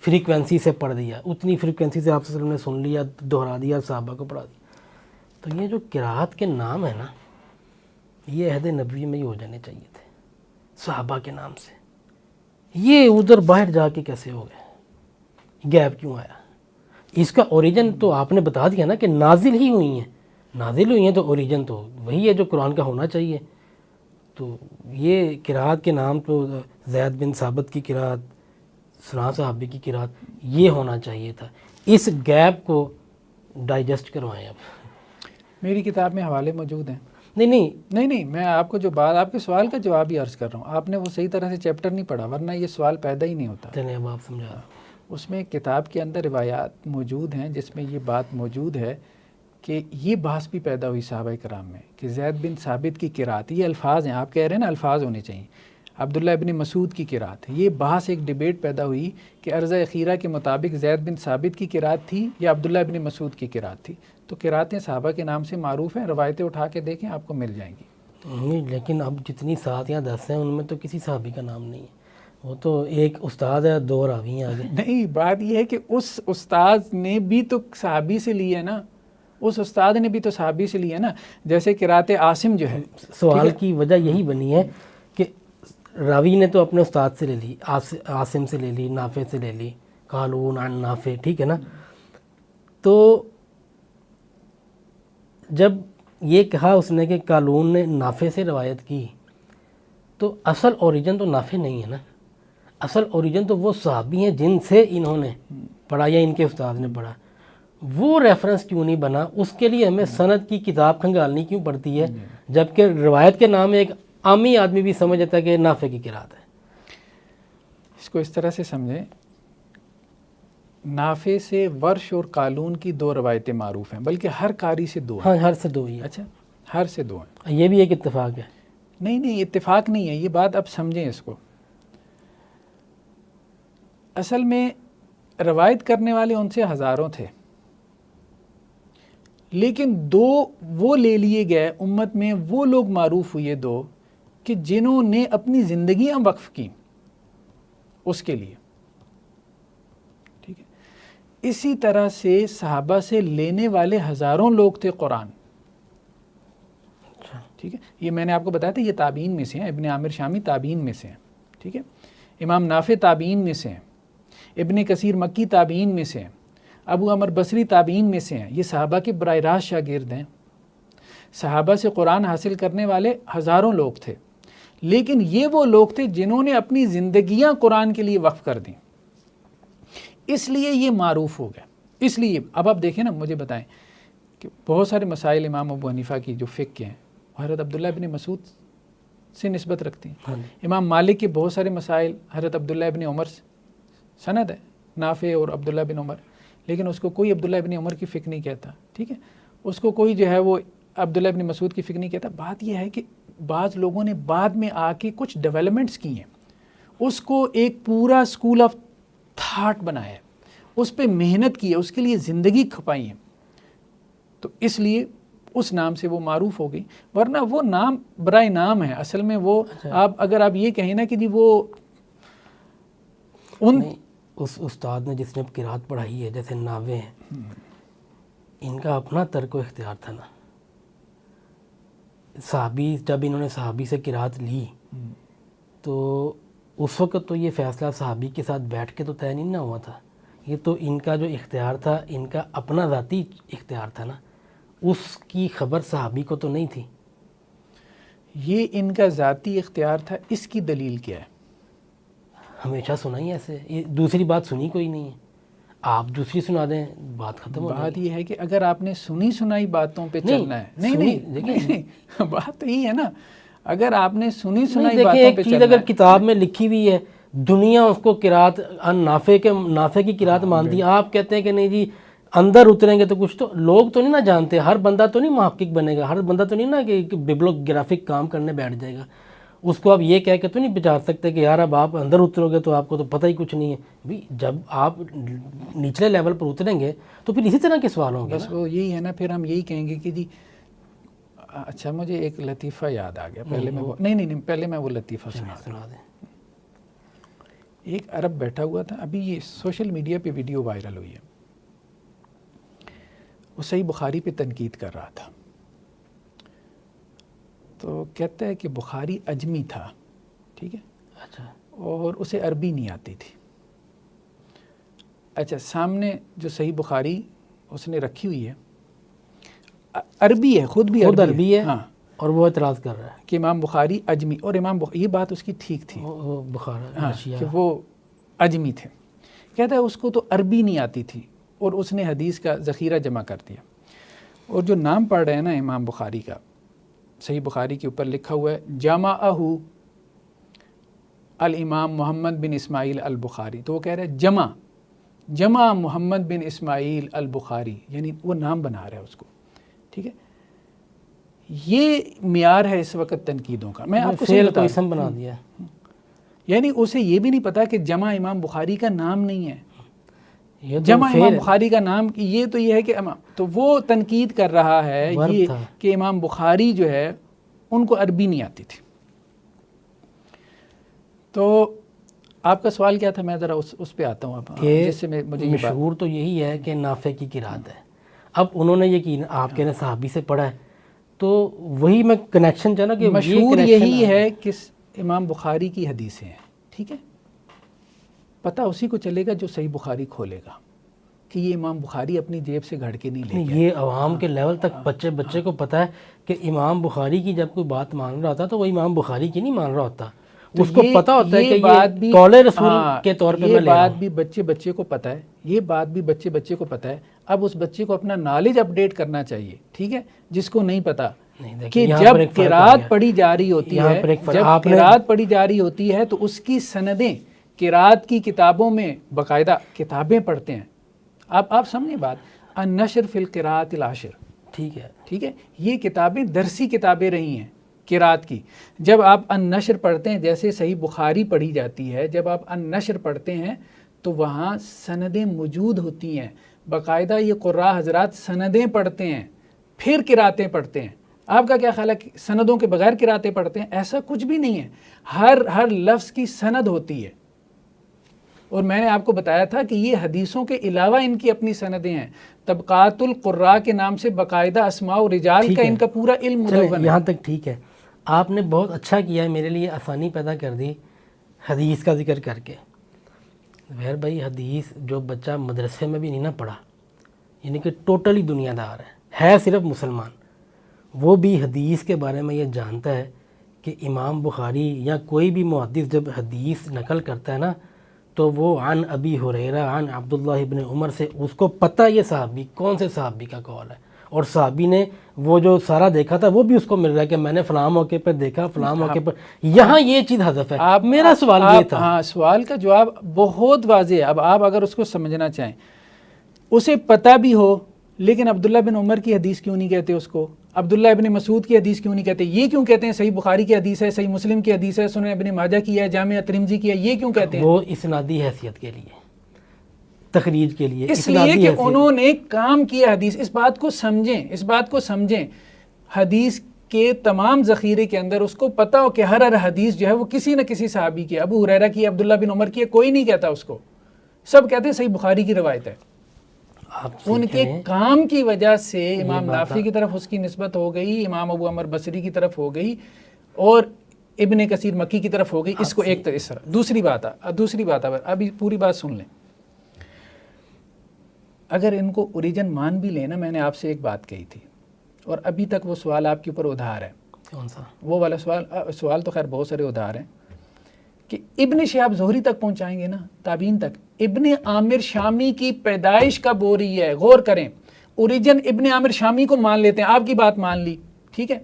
فریکوینسی سے پڑھ دیا، اتنی فریکوینسی سے آپ صلی اللہ علیہ وسلم نے سن لیا، دہرا دیا، صحابہ کو پڑھا دیا۔ تو یہ جو قرات کے نام ہے نا، یہ عہد نبوی میں ہی ہو جانے چاہیے تھے صحابہ کے نام سے، یہ ادھر باہر جا کے کیسے ہو گئے، گیپ کیوں آیا؟ اس کا اوریجن تو آپ نے بتا دیا نا کہ نازل ہی ہوئی ہیں، نازل ہوئی ہیں تو اوریجن تو وہی ہے جو قرآن کا ہونا چاہیے۔ تو یہ قرات کے نام تو زید بن ثابت کی قرات، فلاں صحابی کی قرات، یہ ہونا چاہیے تھا۔ اس گیپ کو ڈائجسٹ کروائیں اب۔ میری کتاب میں حوالے موجود ہیں۔ نہیں، میں آپ کو جو بات، آپ کے سوال کا جواب ہی عرض کر رہا ہوں، آپ نے وہ صحیح طرح سے چیپٹر نہیں پڑھا، ورنہ یہ سوال پیدا ہی نہیں ہوتا۔ چلیں اب آپ سمجھا۔ اس میں کتاب کے اندر روایات موجود ہیں جس میں یہ بات موجود ہے کہ یہ بحث بھی پیدا ہوئی صحابہ کرام میں کہ زید بن ثابت کی قرات، یہ الفاظ ہیں، آپ کہہ رہے ہیں نا الفاظ ہونے چاہیے، عبداللہ ابن مسعود کی قرات، یہ بحث ایک ڈیبیٹ پیدا ہوئی کہ عرض اخیرہ کے مطابق زید بن ثابت کی قرات تھی یا عبداللہ ابن مسعود کی قرات تھی۔ تو قراتیں صحابہ کے نام سے معروف ہیں، روایتیں اٹھا کے دیکھیں آپ کو مل جائیں گی۔ نہیں، لیکن اب جتنی 7 یا 10 ہیں ان میں تو کسی صحابی کا نام نہیں ہے، وہ تو ایک استاد ہے، 2 راوی ہیں آگے۔ نہیں، بات یہ ہے کہ اس استاد نے بھی تو صحابی سے لی ہے نا، اس استاد نے بھی تو صحابی سے لی ہے نا، جیسے قرات عاصم جو ہے۔ سوال کی وجہ یہی بنی ہے کہ راوی نے تو اپنے استاد سے لے لی، عاصم سے لے لی، نافع سے لے لی، قالون عن نافع، ٹھیک ہے نا۔ تو جب یہ کہا اس نے کہ قالون نے نافع سے روایت کی، تو اصل اوریجن تو نافع نہیں ہے نا، اصل اوریجن تو وہ صحابی ہیں جن سے انہوں نے پڑھا یا ان کے استاد نے پڑھا، وہ ریفرنس کیوں نہیں بنا؟ اس کے لیے ہمیں سند کی کتاب کھنگالنی کیوں پڑتی ہے، جبکہ روایت کے نام ایک عامی آدمی بھی سمجھ جاتا ہے کہ نافع کی قرات ہے۔ اس کو اس طرح سے سمجھیں، نافع سے ورش اور قالون کی 2 روایتیں معروف ہیں، بلکہ ہر قاری سے 2 ہیں۔ ہاں، ہر سے 2 ہی ہے۔ اچھا، ہر سے 2 ہیں۔ یہ بھی ایک اتفاق ہے۔ نہیں، اتفاق نہیں ہے، یہ بات اب سمجھیں اس کو۔ اصل میں روایت کرنے والے ان سے ہزاروں تھے، لیکن 2 وہ لے لیے گئے، امت میں وہ لوگ معروف ہوئے 2 کہ جنہوں نے اپنی زندگیاں وقف کی اس کے لیے، ٹھیک ہے۔ اسی طرح سے صحابہ سے لینے والے ہزاروں لوگ تھے قرآن، ٹھیک ہے۔ یہ میں نے آپ کو بتایا تھا، یہ تابعین میں سے ہیں، ابن عامر شامی تابعین میں سے ہیں، ٹھیک ہے۔ امام نافع تابعین میں سے ہیں، ابن کثیر مکی تابعین میں سے ہیں، ابو عمر بصری تابعین میں سے ہیں، یہ صحابہ کے براہ راست شاگرد ہیں۔ صحابہ سے قرآن حاصل کرنے والے ہزاروں لوگ تھے، لیکن یہ وہ لوگ تھے جنہوں نے اپنی زندگیاں قرآن کے لیے وقف کر دیں، اس لیے یہ معروف ہو گیا۔ اس لیے اب آپ دیکھیں نا، مجھے بتائیں کہ بہت سارے مسائل امام ابو حنیفہ کی جو فقہ کے ہیں حضرت عبداللہ ابن مسعود سے نسبت رکھتے ہیں۔ امام مالک کے بہت سارے مسائل حضرت عبداللہ ابن عمر سے سند ہے، نافع اور عبداللہ بن عمر، لیکن اس کو کوئی عبداللہ ابن عمر کی فقہ نہیں کہتا، ٹھیک ہے۔ اس کو کوئی جو ہے وہ عبداللہ ابن مسعود کی فقہ نہیں کہتا۔ بات یہ ہے کہ بعض لوگوں نے بعد میں آ کے کچھ ڈیولپمنٹس کی ہیں، اس کو ایک پورا اسکول آف تھاٹ بنایا ہے، اس پہ محنت کی ہے، اس کے لیے زندگی کھپائی ہے، تو اس لیے اس نام سے وہ معروف ہو گئی، ورنہ وہ نام برائے نام ہے اصل میں۔ وہ اگر آپ یہ کہیں نا کہ جی وہ اس استاد نے جس نے قرات پڑھائی ہے، جیسے ناوے ہیں، ان کا اپنا ترک و اختیار تھا نا۔ صحابی جب انہوں نے صحابی سے قرات لی تو اس وقت تو یہ فیصلہ صحابی کے ساتھ بیٹھ کے تو طے نہیں نہ ہوا تھا، یہ تو ان کا جو اختیار تھا، ان کا اپنا ذاتی اختیار تھا نا، اس کی خبر صحابی کو تو نہیں تھی۔ یہ ان کا ذاتی اختیار تھا، اس کی دلیل کیا ہے؟ ہمیشہ سنا ہی ایسے، یہ دوسری بات سنی کوئی نہیں ہے، آپ دوسری سنا دیں، بات ختم ہو جائے گی۔ بات یہ ہے کہ اگر آپ نے سنی سنائی باتوں پہ چلنا ہے، نہیں، بات تو یہ ہے نا، اگر آپ نے سنی سنائی باتوں پہ چلنا ہے۔ اگر کتاب میں لکھی ہوئی ہے دنیا اس کو قرات نافع کی قرات مانتی ہے، آپ کہتے ہیں کہ نہیں جی اندر اتریں گے تو کچھ تو لوگ تو نہیں نا جانتے، ہر بندہ تو نہیں محقق بنے گا، ہر بندہ تو نہیں نا کہ ببلیوگرافک کام کرنے بیٹھ جائے گا، اس کو آپ یہ کہہ کے تو نہیں بچا سکتے کہ یار اب آپ اندر اترو گے تو آپ کو تو پتہ ہی کچھ نہیں ہے بھی، جب آپ نچلے لیول پر اتریں گے تو پھر اسی طرح کے سوال ہوں گے بس وہ یہی ہے نا، پھر ہم یہی کہیں گے کہ جی اچھا مجھے ایک لطیفہ یاد آ گیا، پہلے میں وہ پہلے میں وہ لطیفہ سنا دیں۔ ایک عرب بیٹھا ہوا تھا، ابھی یہ سوشل میڈیا پہ ویڈیو وائرل ہوئی ہے، وہ صحیح بخاری پہ تنقید کر رہا تھا، تو کہتا ہے کہ بخاری اجمی تھا، ٹھیک ہے، اچھا، اور اسے عربی نہیں آتی تھی۔ اچھا سامنے جو صحیح بخاری اس نے رکھی ہوئی ہے عربی ہے، خود بھی عربی ہے، ہاں، اور وہ اعتراض کر رہا ہے کہ امام بخاری اجمی، اور یہ بات اس کی ٹھیک تھی، وہ بخار ہاں، کہ وہ اجمی تھے، کہتا ہے اس کو تو عربی نہیں آتی تھی اور اس نے حدیث کا ذخیرہ جمع کر دیا، اور جو نام پڑھ رہے ہیں نا امام بخاری کا، صحیح بخاری کے اوپر لکھا ہوا ہے جمعہ الامام محمد بن اسماعیل البخاری، تو وہ کہہ رہے ہیں جمع محمد بن اسماعیل البخاری، یعنی وہ نام بنا رہا ہے اس کو، ٹھیک ہے۔ یہ معیار ہے اس وقت تنقیدوں کا، میں آپ کو صحیح بتا اسم بنا دیا، یعنی اسے یہ بھی نہیں پتا کہ جمع امام بخاری کا نام نہیں ہے، یہ تو جمع فعل امام ہے۔ بخاری کا نام یہ تو یہ ہے کہ تو وہ تنقید کر رہا ہے ورب یہ تھا کہ امام بخاری جو ہے ان کو عربی نہیں آتی تھی۔ تو آپ کا سوال کیا تھا؟ میں ذرا اس پہ آتا ہوں، اب جس سے مجھے یہ بات مشہور تو یہی ہے کہ نافع کی قرات ہے، اب انہوں نے یہ کہ آپ کہنے صحابی سے پڑھا ہے، تو وہی میں کنیکشن چاہنا کہ مشہور یہی ہے کہ امام بخاری کی حدیثیں ہیں، ٹھیک ہے، پتہ اسی کو چلے گا جو صحیح بخاری کھولے گا کہ یہ امام بخاری اپنی جیب سے گھڑ کے نہیں لے گیا۔ یہ عوام کے لیول تک بچے کو پتہ ہے کہ امام بخاری کی جب کوئی بات مان رہا ہوتا تو وہ امام بخاری کی نہیں مان رہا ہوتا، اس کو پتہ ہوتا ہے کہ یہ قول رسول کے طور پہ میں لے رہا ہوں۔ یہ بات بھی بچے کو پتہ ہے، یہ بات بھی بچے کو پتہ ہے، اب اس بچے کو اپنا نالج اپ ڈیٹ کرنا چاہیے، ٹھیک ہے، جس کو نہیں پتہ کہ جب قرات پڑھی جا رہی ہوتی ہے تو اس کی سندیں قرات کی کتابوں میں باقاعدہ کتابیں پڑھتے ہیں، آپ سمجھیں بات، النشر فی القراءۃ العشر، ٹھیک ہے، یہ کتابیں درسی کتابیں رہی ہیں قرات کی۔ جب آپ النشر پڑھتے ہیں، جیسے صحیح بخاری پڑھی جاتی ہے، جب آپ النشر پڑھتے ہیں تو وہاں سندیں موجود ہوتی ہیں، باقاعدہ یہ قراء حضرات سندیں پڑھتے ہیں پھر قراتیں پڑھتے ہیں۔ آپ کا کیا خیال ہے کہ سندوں کے بغیر قراتیں پڑھتے ہیں؟ ایسا کچھ بھی نہیں ہے، ہر لفظ کی سند ہوتی ہے، اور میں نے آپ کو بتایا تھا کہ یہ حدیثوں کے علاوہ ان کی اپنی سندیں ہیں، طبقات القراء کے نام سے باقاعدہ اسماء و رجال کا ان کا پورا علم مدون ہے۔ یہاں تک ٹھیک ہے، آپ نے بہت اچھا کیا ہے، میرے لیے آسانی پیدا کر دی حدیث کا ذکر کر کے۔ ظاہر بھائی حدیث جو بچہ مدرسے میں بھی نہیں نہ پڑھا، یعنی کہ ٹوٹلی دنیا دار ہے صرف مسلمان، وہ بھی حدیث کے بارے میں یہ جانتا ہے کہ امام بخاری یا کوئی بھی محدث جب حدیث نقل کرتا ہے نا تو وہ عن ابی ہریرہ عن عبداللہ ابن عمر سے، اس کو پتہ یہ صحابی کون سے صحابی کا قول ہے، اور صحابی نے وہ جو سارا دیکھا تھا وہ بھی اس کو مل رہا ہے کہ میں نے فلاں موقع پر دیکھا، فلاں موقع پر، یہاں یہ چیز حذف ہے۔ میرا سوال یہ تھا، ہاں سوال کا جواب بہت واضح ہے، اب آپ اگر اس کو سمجھنا چاہیں، اسے پتہ بھی ہو لیکن عبداللہ بن عمر کی حدیث کیوں نہیں کہتے اس کو، عبداللہ ابن مسعود کی حدیث کیوں نہیں کہتے، یہ کیوں کہتے ہیں صحیح بخاری کی حدیث ہے، صحیح مسلم کی حدیث ہے، سنن ابن ماجہ کی ہے، جامع ترمذی کی ہے، یہ کیوں کہتے ہیں؟ وہ اسنادی حیثیت کے لیے، تخریج کے لیے، اس لیے کہ انہوں نے کام کیا حدیث، اس بات کو سمجھیں، حدیث کے تمام ذخیرے کے اندر اس کو پتہ ہو کہ ہر حدیث جو ہے وہ کسی نہ کسی صحابی کی ہے، ابو ہریرہ کی ہے، عبداللہ بن عمر کی ہے، کوئی نہیں کہتا اس کو، سب کہتے ہیں صحیح بخاری کی روایت ہے۔ ان کے کام کی وجہ سے امام نافع کی طرف اس کی نسبت ہو گئی، امام ابو عمر بصری کی طرف ہو گئی، اور ابن کثیر مکی کی طرف ہو گئی، اس کو ایک طرح۔ دوسری بات ابھی پوری بات سن لیں، اگر ان کو اوریجن مان بھی لینا، میں نے آپ سے ایک بات کہی تھی اور ابھی تک وہ سوال آپ کے اوپر ادھار ہے، کون سا؟ وہ والا سوال تو خیر بہت سارے ادھار ہیں کہ ابن شہاب زہری تک پہنچائیں گے نا، تابعین تک، ابن عامر شامی کی پیدائش کب ہو رہی ہے، غور کریں، اوریجن ابن عامر شامی کو مان لیتے ہیں، آپ کی بات مان لی، ٹھیک ہے،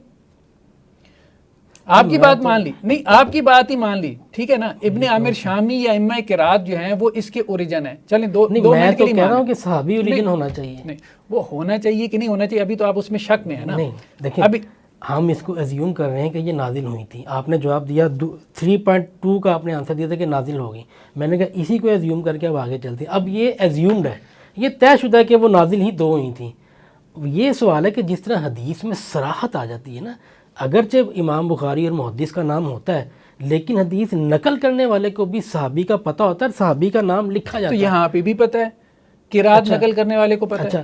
آپ کی بات مان لی نہیں، آپ کی بات ہی مان لی، ٹھیک ہے نا. ابن عامر شامی یا ائمہ قرات جو ہیں وہ اس کے اوریجن ہیں. چلیں دو نہیں، دو میں منٹ کے تو لیے کہہ مان رہا لیں. ہوں کہ صحابی اوریجن ہونا چاہیے. نہیں وہ ہونا چاہیے کہ نہیں ہونا چاہیے ابھی تو آپ اس میں شک میں ہے نا. نہیں دیکھیں، ابھی ہم اس کو ایزیوم کر رہے ہیں کہ یہ نازل ہوئی تھی. آپ نے جواب دیا 3.2 کا آپ نے آنسر دیا تھا کہ نازل ہوگی. میں نے کہا اسی کو ایزیوم کر کے اب آگے چلتے ہیں. اب یہ ایزیومڈ ہے، یہ طے شدہ ہے کہ وہ نازل ہی 2 ہوئی تھیں. یہ سوال ہے کہ جس طرح حدیث میں صراحت آ جاتی ہے نا، اگرچہ امام بخاری اور محدث کا نام ہوتا ہے لیکن حدیث نقل کرنے والے کو بھی صحابی کا پتہ ہوتا ہے اور صحابی کا نام لکھا جاتا تو ہے. یہاں پہ بھی پتہ ہے، قرات نقل کرنے والے کو پتہ ہے. اچھا،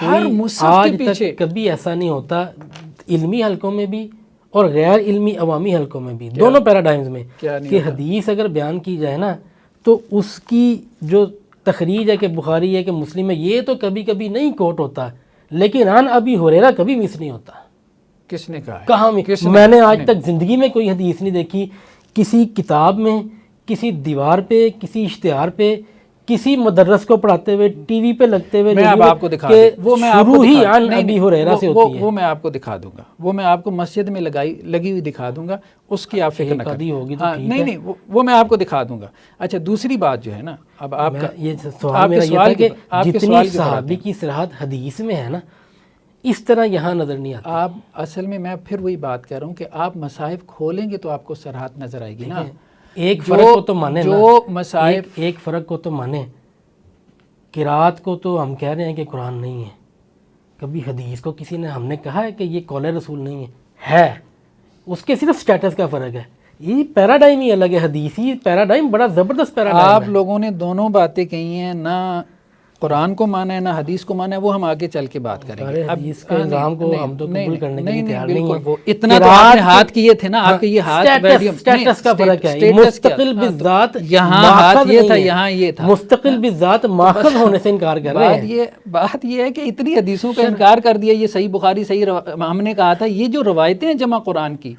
ہر کوئی مصحف آج کے پیچھے تک کبھی ایسا نہیں ہوتا علمی حلقوں میں بھی اور غیر علمی عوامی حلقوں میں بھی، دونوں پیراڈائمز میں، کیا نہیں کہ ہوتا؟ حدیث اگر بیان کی جائے نا تو اس کی جو تخریج ہے کہ بخاری ہے کہ مسلم ہے، یہ تو کبھی کبھی نہیں کوٹ ہوتا، لیکن عن ابی ہریرہ کبھی مس نہیں ہوتا. کس نے کہا ہے؟ کہاں کس نے؟ میں نے آج تک زندگی میں کوئی حدیث نہیں دیکھی کسی کتاب میں، کسی دیوار پہ، کسی اشتہار پہ، کسی مدرس کو پڑھاتے ہوئے، ٹی وی پہ لگتے ہوئے، میں اب ریڈیو آپ کو پہ، دکھا کہ دوں وہ میں آپ کو شروع ہی دکھا عن ابی ہریرہ سے ہوتی ہے. وہ میں آپ کو دکھا دوں گا، وہ میں آپ کو مسجد میں لگی ہوئی دکھا دوں گا، اس کی آپ فکر نہ ایک آدھی کریں. ہوگی تو ہاں ٹھیک نہیں ہے. نہیں وہ میں آپ کو دکھا دوں گا. اچھا دوسری بات جو ہے نا، اب آپ کا یہ سوال میرا یہ تھا کہ جتنی سوال کی صحابی کی صراحت حدیث میں ہے نا، اس طرح یہاں نظر نہیں آتی. آپ اصل میں پھر وہی بات کر رہا ہوں کہ آپ مصاحف کھولیں گے تو آپ کو صراحت نظر آئے گی نا. ایک فرق کو تو مانے نا، جو مصاحف ایک فرق کو تو مانے. قرات کو تو ہم کہہ رہے ہیں کہ قرآن نہیں ہے. کبھی حدیث کو کسی نے ہم نے کہا ہے کہ یہ قول رسول نہیں ہے، اس کے صرف سٹیٹس کا فرق ہے. یہ پیراڈائم ہی الگ ہے. حدیثی پیراڈائم بڑا زبردست پیراڈائم آپ ہے. لوگوں نے دونوں باتیں کہی ہیں، نہ قرآن کو مانا ہے نہ حدیث کو مانا ہے، وہ ہم آگے چل کے بات کریں گے. حدیث کے الزام کو ہم تو قبول کرنے کے لیے تیار نہیں ہیں. وہ اتنا تو آپ نے ہاتھ کیے تھے نا، آپ کے یہ ہاتھ سٹیٹس کا فرق ہے. مستقل بالذات یہاں ہاتھ یہ تھا، یہاں یہ تھا. مستقل بالذات ماخذ ہونے سے انکار کر رہے ہیں. بات یہ ہے کہ اتنی حدیثوں کا انکار کر دیا. یہ صحیح بخاری صحیح ہم نے کہا تھا یہ جو روایتیں ہیں جمع قرآن کی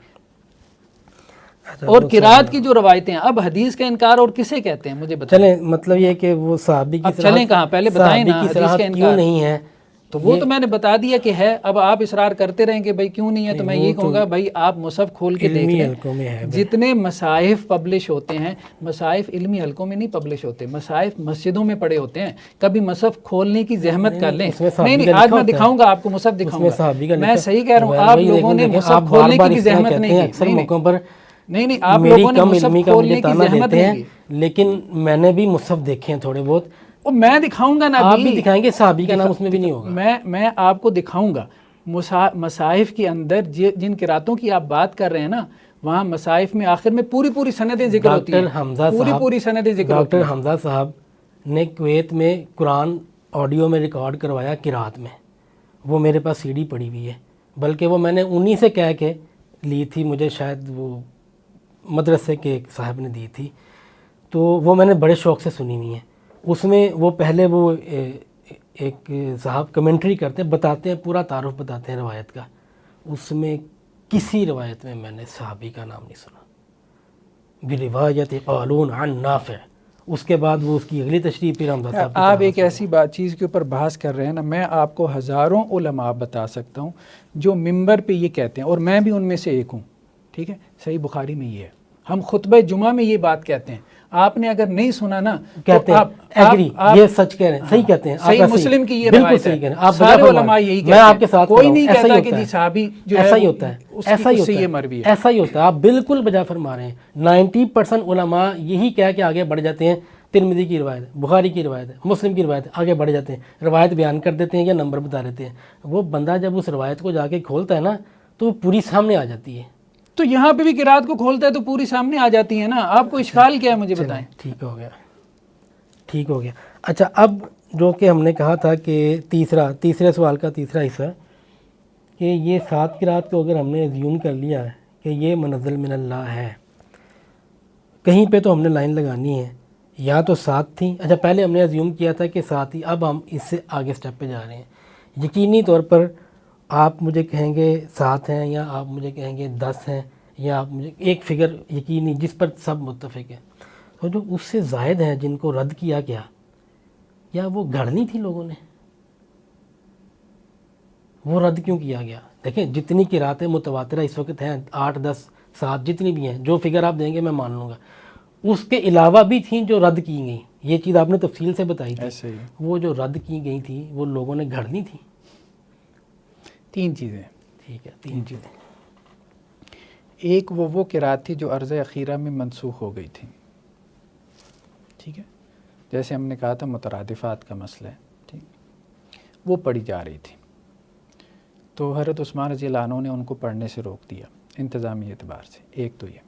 اور قرات کی جو روایتیں ہیں، اب حدیث کا انکار اور کسے کہتے ہیں مجھے بتائیں. چلیں مطلب یہ کہ وہ صحابی کی اب چلیں کہاں، پہلے بتائیں نا حدیث کا کیوں انکار نہیں ہے. تو وہ تو میں نے بتا دیا کہ ہے. اب آپ اصرار کرتے رہیں کہ بھائی کیوں نہیں ہے، تو میں یہی کہوں گا بھائی آپ مصحف کھول کے دیکھ لیں. جتنے مصاحف پبلش ہوتے ہیں، مصاحف علمی حلقوں میں نہیں پبلش ہوتے، مصاحف مسجدوں میں پڑے ہوتے ہیں. کبھی مصحف کھولنے کی زحمت کر لیں. نہیں آج میں دکھاؤں گا آپ کو، مصحف دکھاؤں گا. میں صحیح کہہ رہا ہوں، آپ لوگوں نے مصحف کھولنے کی بھی زحمت نہیں کی. اکثر موقعوں پر نہیں آپ لوگوں نے مصحف کھولنے کی زحمت نہیں کی. لیکن میں نے بھی مصحف دیکھے ہیں تھوڑے بہت. میں دکھاؤں گا نا، آپ بھی دکھائیں گے، صحابی کا نام اس میں بھی نہیں ہوگا. میں آپ کو دکھاؤں گا مصاحف کے اندر جن قراتوں کی آپ بات کر رہے ہیں نا، وہاں مصاحف میں آخر میں پوری سندیں ذکر ہوتی ہیں. پوری سندیں ذکر ہوتی ہیں. ڈاکٹر حمزہ صاحب نے کویت میں قرآن آڈیو میں ریکارڈ کروایا قرات میں. وہ میرے پاس سی ڈی پڑی ہوئی ہے، بلکہ وہ میں نے انہی سے کہہ کے لی تھی. مجھے شاید وہ مدرسے کے ایک صاحب نے دی تھی، تو وہ میں نے بڑے شوق سے سنی ہوئی ہیں. اس میں وہ پہلے وہ ایک صاحب کمنٹری کرتے ہیں، بتاتے ہیں، پورا تعارف بتاتے ہیں روایت کا. اس میں کسی روایت میں میں نے صحابی کا نام نہیں سنا. بروایت قالون عن نافع. اس کے بعد وہ اس کی اگلی تشریح پھر حمزہ صاحب. آپ ایک ایسی چیز کے اوپر بحث کر رہے ہیں نا، میں آپ کو ہزاروں علماء بتا سکتا ہوں جو ممبر پہ یہ کہتے ہیں، اور میں بھی ان میں سے ایک ہوں. ٹھیک ہے، صحیح بخاری میں یہ ہے، ہم خطبہ جمعہ میں یہ بات کہتے ہیں. آپ نے اگر نہیں سنا نا، کہتے ہیں ایگری، یہ سچ کہہ رہے ہیں، صحیح کہتے ہیں. صحیح مسلم کی یہ بالکل صحیح کہہ رہے ہیں آپ. سارے علماء یہی کہتے ہیں. میں آپ کے ساتھ کوئی نہیں کہتا کہ جی صحابی جو ہے ایسا ہی ہوتا ہے، ایسا ہی ہوتا ہے، ایسا ہی ہوتا ہے. آپ بالکل بجا فرما رہے ہیں. 90% علماء یہی کہہ کے آگے بڑھ جاتے ہیں. ترمذی کی روایت ہے، بخاری کی روایت ہے، مسلم کی روایت ہے، آگے بڑھ جاتے ہیں، روایت بیان کر دیتے ہیں یا نمبر بتا دیتے ہیں. وہ بندہ جب اس روایت کو جا کے کھولتا ہے نا تو وہ پوری سامنے آ جاتی ہے. تو یہاں پہ بھی قرات کو کھولتا ہے تو پوری سامنے آ جاتی ہے نا. آپ کو اشکال کیا ہے مجھے بتائیں. ٹھیک ہو گیا. اچھا، اب جو کہ ہم نے کہا تھا کہ تیسرے سوال کا تیسرا حصہ کہ یہ 7 قرات کو اگر ہم نے ایزیوم کر لیا ہے کہ یہ منزل من اللہ ہے، کہیں پہ تو ہم نے لائن لگانی ہے. یا تو 7 تھیں. اچھا، پہلے ہم نے ایزیوم کیا تھا کہ 7 ہی، اب ہم اس سے آگے سٹیپ پہ جا رہے ہیں. یقینی طور پر آپ مجھے کہیں گے 7 ہیں، یا آپ مجھے کہیں گے 10 ہیں، یا آپ مجھے ایک فگر یقینی جس پر سب متفق ہیں. تو جو اس سے زائد ہیں جن کو رد کیا گیا، یا وہ گھڑنی تھی لوگوں نے، وہ رد کیوں کیا گیا؟ دیکھیں جتنی قراتیں متواترہ اس وقت ہیں 8-10 7 جتنی بھی ہیں، جو فگر آپ دیں گے میں مان لوں گا. اس کے علاوہ بھی تھیں جو رد کی گئیں. یہ چیز آپ نے تفصیل سے بتائی تھی. ایسے ہی وہ جو رد کی گئی تھی وہ لوگوں نے گھڑنی تھی. 3 چیزیں. ٹھیک ہے، 3 چیزیں. ایک وہ قرات تھی جو عرض اخیرہ میں منسوخ ہو گئی تھی. ٹھیک ہے، جیسے ہم نے کہا تھا مترادفات کا مسئلہ ہے، ٹھیک، وہ پڑھی جا رہی تھی. تو حضرت عثمان رضی اللہ عنہ نے ان کو پڑھنے سے روک دیا انتظامی اعتبار سے. ایک تو یہ.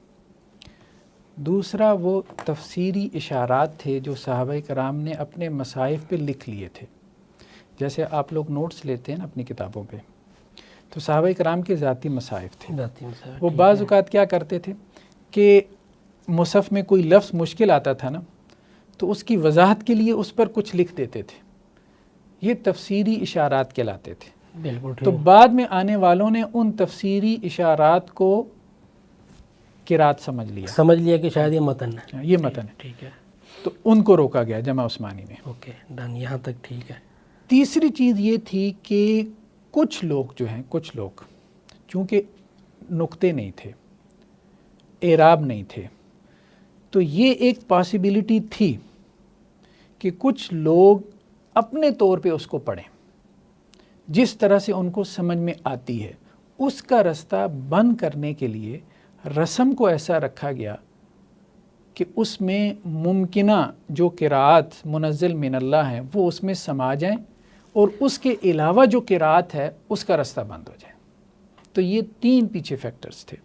دوسرا وہ تفسیری اشارات تھے جو صحابہ کرام نے اپنے مصاحف پہ لکھ لیے تھے. جیسے آپ لوگ نوٹس لیتے ہیں نا اپنی کتابوں پہ، تو صحابہ کرام کے ذاتی مصاحف تھے. وہ بعض اوقات کیا کرتے تھے کہ مصحف میں کوئی لفظ مشکل آتا تھا نا، تو اس کی وضاحت کے لیے اس پر کچھ لکھ دیتے تھے. یہ تفسیری اشارات کہلاتے تھے. بالکل تو بعد میں آنے والوں نے ان تفسیری اشارات کو قرات سمجھ لیا کہ شاید یہ متن ہے. یہ متن ہے. ٹھیک ہے، تو ان کو روکا گیا جمع عثمانی میں. اوکے ڈن، یہاں تک ٹھیک ہے. تیسری چیز یہ تھی کہ کچھ لوگ چونکہ نقطے نہیں تھے، اعراب نہیں تھے، تو یہ ایک پاسبلٹی تھی کہ کچھ لوگ اپنے طور پہ اس کو پڑھیں جس طرح سے ان کو سمجھ میں آتی ہے. اس کا رستہ بند کرنے کے لیے رسم کو ایسا رکھا گیا کہ اس میں ممکنہ جو قراءات منزل من اللہ ہیں وہ اس میں سما جائیں، اور اس کے علاوہ جو قراءت ہے اس کا رستہ بند ہو جائے. تو یہ 3 پیچھے فیکٹرز تھے.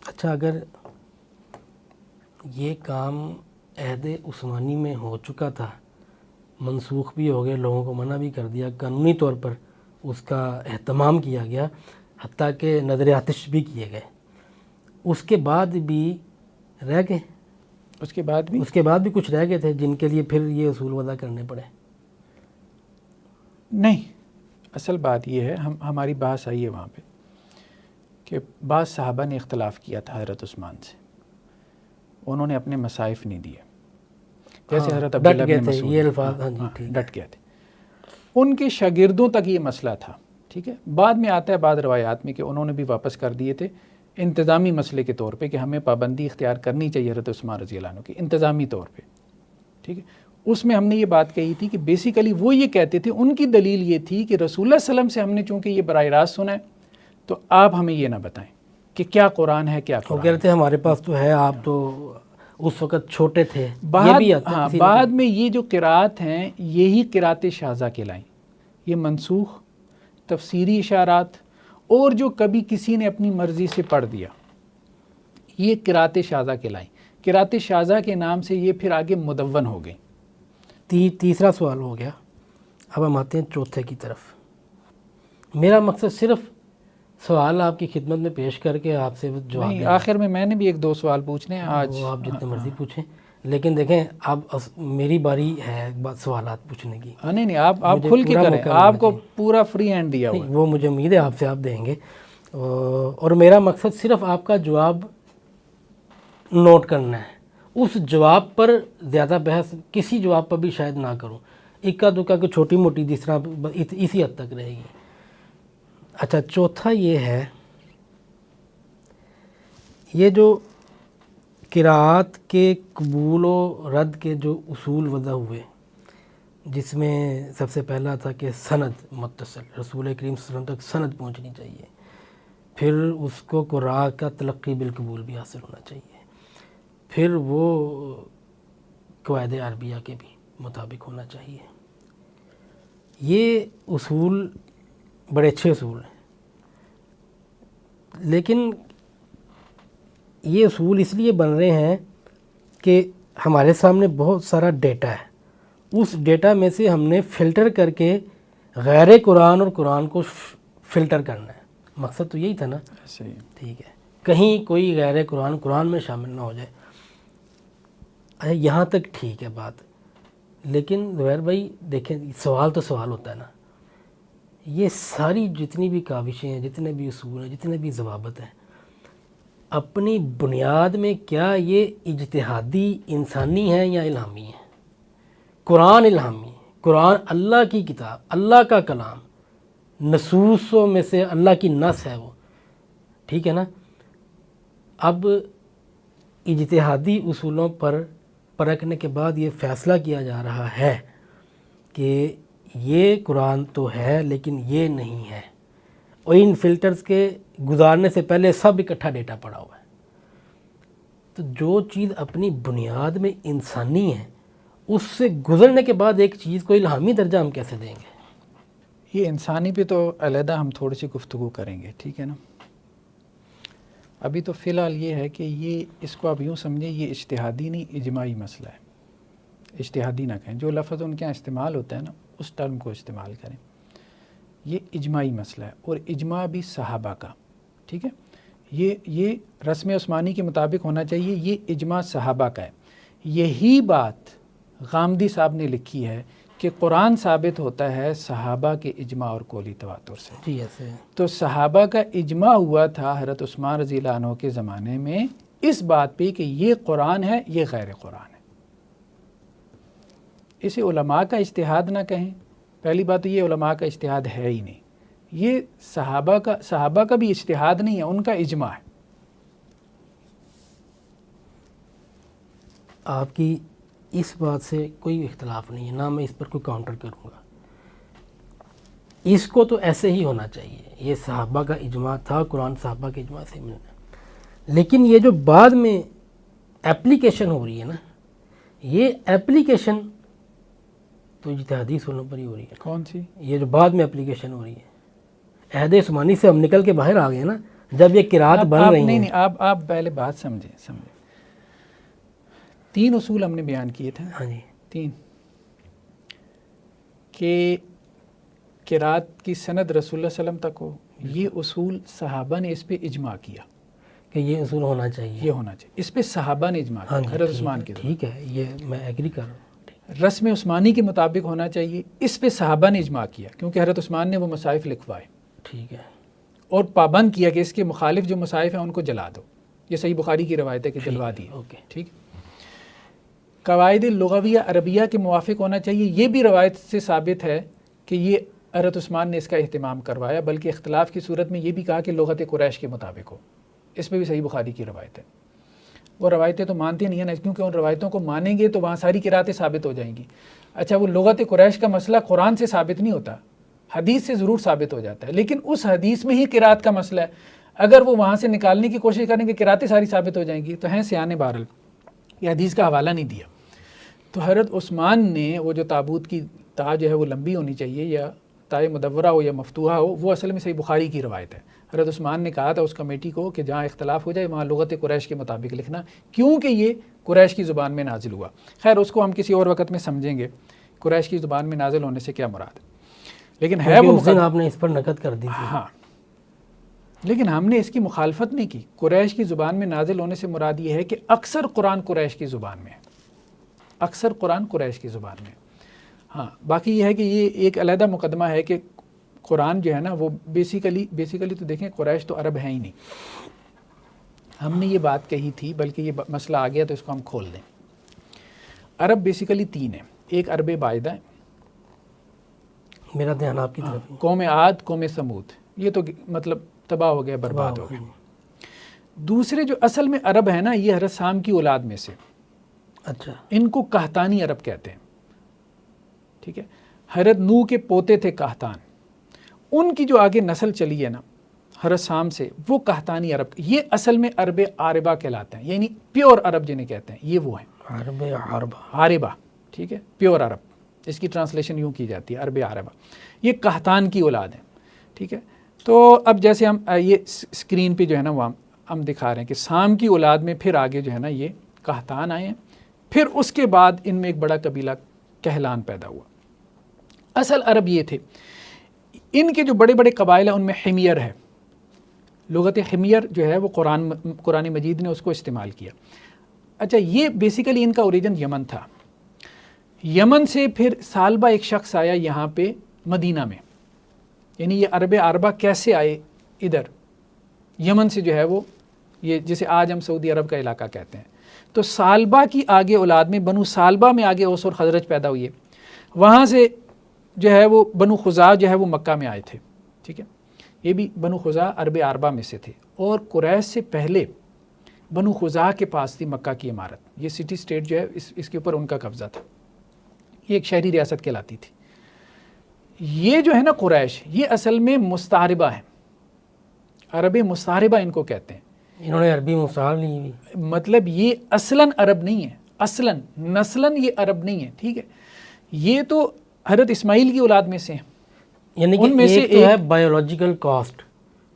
اچھا، اگر یہ کام عہد عثمانی میں ہو چکا تھا، منسوخ بھی ہو گئے، لوگوں کو منع بھی کر دیا، قانونی طور پر اس کا اہتمام کیا گیا، حتیٰ کہ نظر آتش بھی کیے گئے، اس کے بعد بھی رہ گئے. اس کے بعد بھی کچھ رہ گئے تھے جن کے لیے پھر یہ اصول وضع کرنے پڑے. نہیں، اصل بات یہ ہے، ہماری بحث آئی ہے وہاں پہ کہ بعض صحابہ نے اختلاف کیا تھا حضرت عثمان سے، انہوں نے اپنے مصائف نہیں دیے. جیسے حضرت عبداللہ بن مسعود، یہ الفاظ ڈٹ گئے تھے. ان کے شاگردوں تک یہ مسئلہ تھا. ٹھیک ہے، بعد میں آتا ہے بعض روایات میں کہ انہوں نے بھی واپس کر دیے تھے انتظامی مسئلے کے طور پہ کہ ہمیں پابندی اختیار کرنی چاہیے حضرت عثمان رضی اللہ عنہ کی انتظامی طور پہ. ٹھیک ہے، اس میں ہم نے یہ بات کہی تھی کہ بیسیکلی وہ یہ کہتے تھے، ان کی دلیل یہ تھی کہ رسول اللہ صلی اللہ علیہ وسلم سے ہم نے چونکہ یہ براہ راست سنا ہے تو آپ ہمیں یہ نہ بتائیں کہ کیا قرآن ہے کیا قرآن. وہ کہتے ہیں ہمارے پاس تو ہے، آپ تو اس وقت چھوٹے تھے. بعد میں یہ جو قرات ہیں یہی قرات شاذہ کہلائیں. یہ منسوخ تفسیری اشارات اور جو کبھی کسی نے اپنی مرضی سے پڑھ دیا، یہ قرات شاذہ کہلائیں. قرات شاذہ کے نام سے یہ پھر آگے مدون ہو گئی. تیسرا سوال ہو گیا. اب ہم آتے ہیں چوتھے کی طرف. میرا مقصد صرف سوال آپ کی خدمت میں پیش کر کے آپ سے جواب نہیں، آخر میں نے بھی 1-2 سوال پوچھنے ہیں آج. وہ آپ جتنے مرضی پوچھیں، لیکن دیکھیں اب میری باری ہے سوالات پوچھنے کی. نہیں آپ کھل کے کریں، آپ کو پورا فری ہینڈ دیا ہوا ہے. وہ مجھے امید ہے آپ سے آپ دیں گے، اور میرا مقصد صرف آپ کا جواب نوٹ کرنا ہے. اس جواب پر زیادہ بحث کسی جواب پر بھی شاید نہ کروں، اکا دکا کو چھوٹی موٹی جس طرح اسی حد تک رہے گی. اچھا، چوتھا یہ ہے، یہ جو قراءات کے قبول و رد کے جو اصول وضع ہوئے، جس میں سب سے پہلا تھا کہ سند متصل، رسول کریم صلی اللہ علیہ وسلم تک سند پہنچنی چاہیے، پھر اس کو قراء کا تلقی بالقبول بھی حاصل ہونا چاہیے، پھر وہ قواعد عربیہ کے بھی مطابق ہونا چاہیے. یہ اصول بڑے اچھے اصول ہیں، لیکن یہ اصول اس لیے بن رہے ہیں کہ ہمارے سامنے بہت سارا ڈیٹا ہے، اس ڈیٹا میں سے ہم نے فلٹر کر کے غیر قرآن اور قرآن کو فلٹر کرنا ہے. مقصد تو یہی تھا نا. صحیح. ٹھیک ہے، کہیں کوئی غیر قرآن میں شامل نہ ہو جائے. یہاں تک ٹھیک ہے بات، لیکن زبیر بھائی دیکھیں، سوال تو سوال ہوتا ہے نا. یہ ساری جتنی بھی کاوشیں ہیں، جتنے بھی اصول ہیں، جتنے بھی ضوابط ہیں، اپنی بنیاد میں کیا یہ اجتہادی انسانی ہیں یا الہامی ہیں؟ قرآن الہامی ہے، قرآن اللہ کی کتاب، اللہ کا کلام، نصوصوں میں سے اللہ کی نص ہے وہ. ٹھیک ہے نا. اب اجتہادی اصولوں پر پرکھنے کے بعد یہ فیصلہ کیا جا رہا ہے کہ یہ قرآن تو ہے لیکن یہ نہیں ہے، اور ان فلٹرز کے گزارنے سے پہلے سب اکٹھا ڈیٹا پڑا ہوا ہے. تو جو چیز اپنی بنیاد میں انسانی ہے اس سے گزرنے کے بعد ایک چیز کو الہامی درجہ ہم کیسے دیں گے؟ یہ انسانی پہ تو علیحدہ ہم تھوڑی سی گفتگو کریں گے، ٹھیک ہے نا. ابھی تو فی الحال یہ ہے کہ یہ اس کو آپ یوں سمجھیں، یہ اجتہادی نہیں اجماعی مسئلہ ہے. اجتہادی نہ کہیں، جو لفظ ان کے یہاں استعمال ہوتا ہے نا اس ٹرم کو استعمال کریں. یہ اجماعی مسئلہ ہے، اور اجماع بھی صحابہ کا، ٹھیک ہے. یہ رسم عثمانی کے مطابق ہونا چاہیے، یہ اجماع صحابہ کا ہے. یہی بات غامدی صاحب نے لکھی ہے کہ قرآن ثابت ہوتا ہے صحابہ کے اجماع اور قولی تواتر سے. جی ایسے تو صحابہ کا اجماع ہوا تھا حضرت عثمان رضی اللہ عنہ کے زمانے میں اس بات پہ کہ یہ قرآن ہے، یہ غیر قرآن ہے. اسے علماء کا اجتہاد نہ کہیں. پہلی بات تو یہ علماء کا اجتہاد ہے ہی نہیں، یہ صحابہ کا بھی اجتہاد نہیں ہے، ان کا اجماع ہے. آپ کی اس بات سے کوئی اختلاف نہیں ہے، نہ میں اس پر کوئی کاؤنٹر کروں گا. اس کو تو ایسے ہی ہونا چاہیے، یہ صحابہ کا اجماع تھا، قرآن صحابہ کے اجماع سے ملنا. لیکن یہ جو بعد میں اپلیکیشن ہو رہی ہے نا، یہ اپلیکیشن تو اجتہادی اصولوں پر ہی ہو رہی ہے. کون سی؟ یہ جو بعد میں اپلیکیشن ہو رہی ہے، عہد عثمانی سے ہم نکل کے باہر آ گئے نا، جب یہ قرات بن رہی ہیں. نہیں، آپ پہلے بات سمجھیں. 3 اصول ہم نے بیان کیے تھے. ہاں جی 3 کہ قرات کی سند رسول اللہ صلی اللہ علیہ وسلم تک ہو. یہ اصول صحابہ نے اس پہ اجماع کیا کہ یہ اصول ہونا چاہیے، یہ ہونا چاہیے. اس پہ صحابہ نے اجماع ہاں کیا جی حضرت عثمان کے. ٹھیک ہے، یہ میں ایگری کر رہا ہوں. رسم عثمانی کے مطابق ہونا چاہیے، اس پہ صحابہ نے اجماع کیا کیونکہ حضرت عثمان نے وہ مصائف لکھوائے ٹھیک ہے. اور پابند کیا کہ اس کے مخالف جو مصائف ہیں ان کو جلا دو. یہ صحیح بخاری کی روایت ہے کہ جلوا دی. اوکے. ٹھیک. قواعد لغویہ عربیہ کے موافق ہونا چاہیے. یہ بھی روایت سے ثابت ہے کہ یہ حضرت عثمان نے اس کا اہتمام کروایا، بلکہ اختلاف کی صورت میں یہ بھی کہا کہ لغت قریش کے مطابق ہو. اس پہ بھی صحیح بخاری کی روایت ہے. وہ روایتیں تو مانتے نہیں ہیں نا، کیونکہ ان روایتوں کو مانیں گے تو وہاں ساری قراتیں ثابت ہو جائیں گی. اچھا، وہ لغت قریش کا مسئلہ قرآن سے ثابت نہیں ہوتا، حدیث سے ضرور ثابت ہو جاتا ہے، لیکن اس حدیث میں ہی قرات کا مسئلہ ہے. اگر وہ وہاں سے نکالنے کی کوشش کریں کہ قراتیں ساری ثابت ہو جائیں گی تو ہیں سیانے بہرحال یہ حدیث کا حوالہ نہیں دیا. تو حضرت عثمان نے وہ جو تابوت کی تا جو ہے وہ لمبی ہونی چاہیے، یا تائے مدورہ ہو یا مفتوحہ ہو، وہ اصل میں صحیح بخاری کی روایت ہے. حضرت عثمان نے کہا تھا اس کمیٹی کو کہ جہاں اختلاف ہو جائے وہاں لغت قریش کے مطابق لکھنا، کیونکہ یہ قریش کی زبان میں نازل ہوا. خیر اس کو ہم کسی اور وقت میں سمجھیں گے قریش کی زبان میں نازل ہونے سے کیا مراد ہے. لیکن ہے وہ آپ نے اس پر نقد کر دی تھی. ہاں، لیکن ہم نے اس کی مخالفت نہیں کی. قریش کی زبان میں نازل ہونے سے مراد یہ ہے کہ اکثر قرآن قریش کی زبان میں ہے، اکثر قرآن قریش کی زبان میں. ہاں، باقی یہ ہے کہ یہ ایک علیحدہ مقدمہ ہے کہ قرآن جو ہے نا وہ بیسیکلی تو دیکھیں قریش تو عرب ہیں ہی نہیں. ہم نے یہ بات کہی تھی، بلکہ یہ مسئلہ آ گیا تو اس کو ہم کھول دیں. عرب بیسیکلی 3 ہیں. ایک عرب باعدہ ہے، میرا دھیان آپ کی طرف. قوم عاد، قوم سمود، یہ تو مطلب تباہ ہو گیا، برباد ہو گیا. دوسرے جو اصل میں عرب ہیں نا، یہ حضرت سام کی اولاد میں سے. اچھا. ان کو قحطانی عرب کہتے ہیں. ٹھیک ہے. حضرت نوح کے پوتے تھے قحطان، ان کی جو آگے نسل چلی ہے نا حضرت سام سے، وہ قحطانی عرب. یہ اصل میں عرب عاربہ کہلاتے ہیں، یعنی پیور عرب جنہیں کہتے ہیں، یہ وہ ہیں عرب عاربہ. ٹھیک ہے، پیور عرب، اس کی ٹرانسلیشن یوں کی جاتی ہے عرب عاربہ. یہ قحطان کی اولاد ہیں. ٹھیک ہے. تو اب جیسے ہم یہ اسکرین پہ جو ہے نا وہ ہم دکھا رہے ہیں کہ سام کی اولاد میں پھر آگے جو ہے نا یہ قحطان آئے ہیں. پھر اس کے بعد ان میں ایک بڑا قبیلہ کہلان پیدا ہوا. اصل عرب یہ تھے. ان کے جو بڑے بڑے قبائل ہیں ان میں حمیر ہے. لغت حمیر جو ہے وہ قرآن مجید نے اس کو استعمال کیا. اچھا، یہ بیسیکلی ان کا اوریجن یمن تھا. یمن سے پھر سالبہ ایک شخص آیا یہاں پہ مدینہ میں. یعنی یہ عرب عربہ کیسے آئے ادھر یمن سے، جو ہے وہ یہ جسے آج ہم سعودی عرب کا علاقہ کہتے ہیں. تو سالبہ کی آگے اولاد میں بنو سالبہ میں آگے اوس اور خزرج پیدا ہوئی ہے. وہاں سے جو ہے وہ بنو خزاع جو ہے وہ مکہ میں آئے تھے. ٹھیک ہے. یہ بھی بنو خزاع عرب عربہ میں سے تھے، اور قریش سے پہلے بنو خزاع کے پاس تھی مکہ کی عمارت، یہ سٹی سٹیٹ جو ہے اس کے اوپر ان کا قبضہ تھا، یہ ایک شہری ریاست کہلاتی تھی۔ یہ جو ہے نا قریش، یہ اصل میں مستعربہ ہے، عرب مستعربہ ان کو کہتے ہیں۔ انہوں نے عربی مستعار لی ہوئی، مطلب یہ اصلاً عرب نہیں ہے، اصلاً نسلاً یہ عرب نہیں ہے، ٹھیک ہے۔ یہ تو حضرت اسماعیل کی اولاد میں سے ہیں، یعنی کہ ان میں سے ایک تو ہے بایولوجیکل کاسٹ،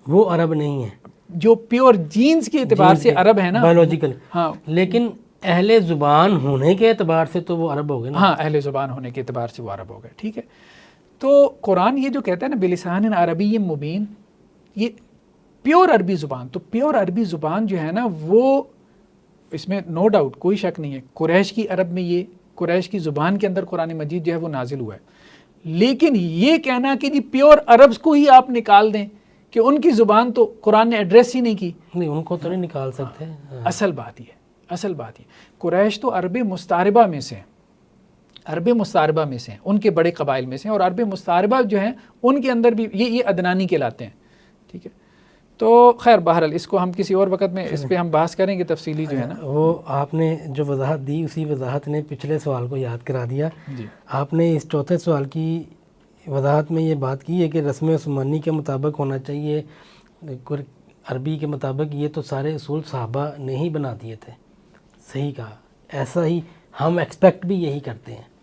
وہ عرب نہیں ہے، جو پیور جینز کے اعتبار سے عرب ہے نا، بایولوجیکل، ہاں، لیکن اہل زبان ہونے کے اعتبار سے تو وہ عرب ہو گئے نا۔ ہاں، اہل زبان ہونے کے اعتبار سے وہ عرب ہو گئے، ٹھیک ہے۔ تو قرآن یہ جو کہتا ہے نا بلسان عربی مبین، یہ پیور عربی زبان، تو پیور عربی زبان جو ہے نا وہ، اس میں نو ڈاؤٹ کوئی شک نہیں ہے، قریش کی عرب میں یہ قریش کی زبان کے اندر قرآن مجید جو ہے وہ نازل ہوا ہے، لیکن یہ کہنا کہ جی پیور عربز کو ہی آپ نکال دیں کہ ان کی زبان تو قرآن نے ایڈریس ہی نہیں کی، نہیں ان کو تو نہیں نکال سکتے۔ اصل بات یہ، اصل بات یہ، قریش تو عرب مستعربہ میں سے ہیں، عرب مستعربہ میں سے ہیں، ان کے بڑے قبائل میں سے ہیں، اور عرب مستعربہ جو ہیں ان کے اندر بھی یہ عدنانی کہلاتے ہیں، ٹھیک ہے۔ تو خیر بہرحال اس کو ہم کسی اور وقت میں اس پہ ہم بحث کریں گے تفصیلی جو ہے نا۔ وہ آپ نے جو وضاحت دی اسی وضاحت نے پچھلے سوال کو یاد کرا دیا۔ جی، آپ نے اس چوتھے سوال کی وضاحت میں یہ بات کی ہے کہ رسم عثمانی کے مطابق ہونا چاہیے، عربی کے مطابق، یہ تو سارے اصول صحابہ نے ہی بنا دیے تھے۔ صحیح کہا، ایسا ہی ہم ایکسپیکٹ بھی یہی کرتے ہیں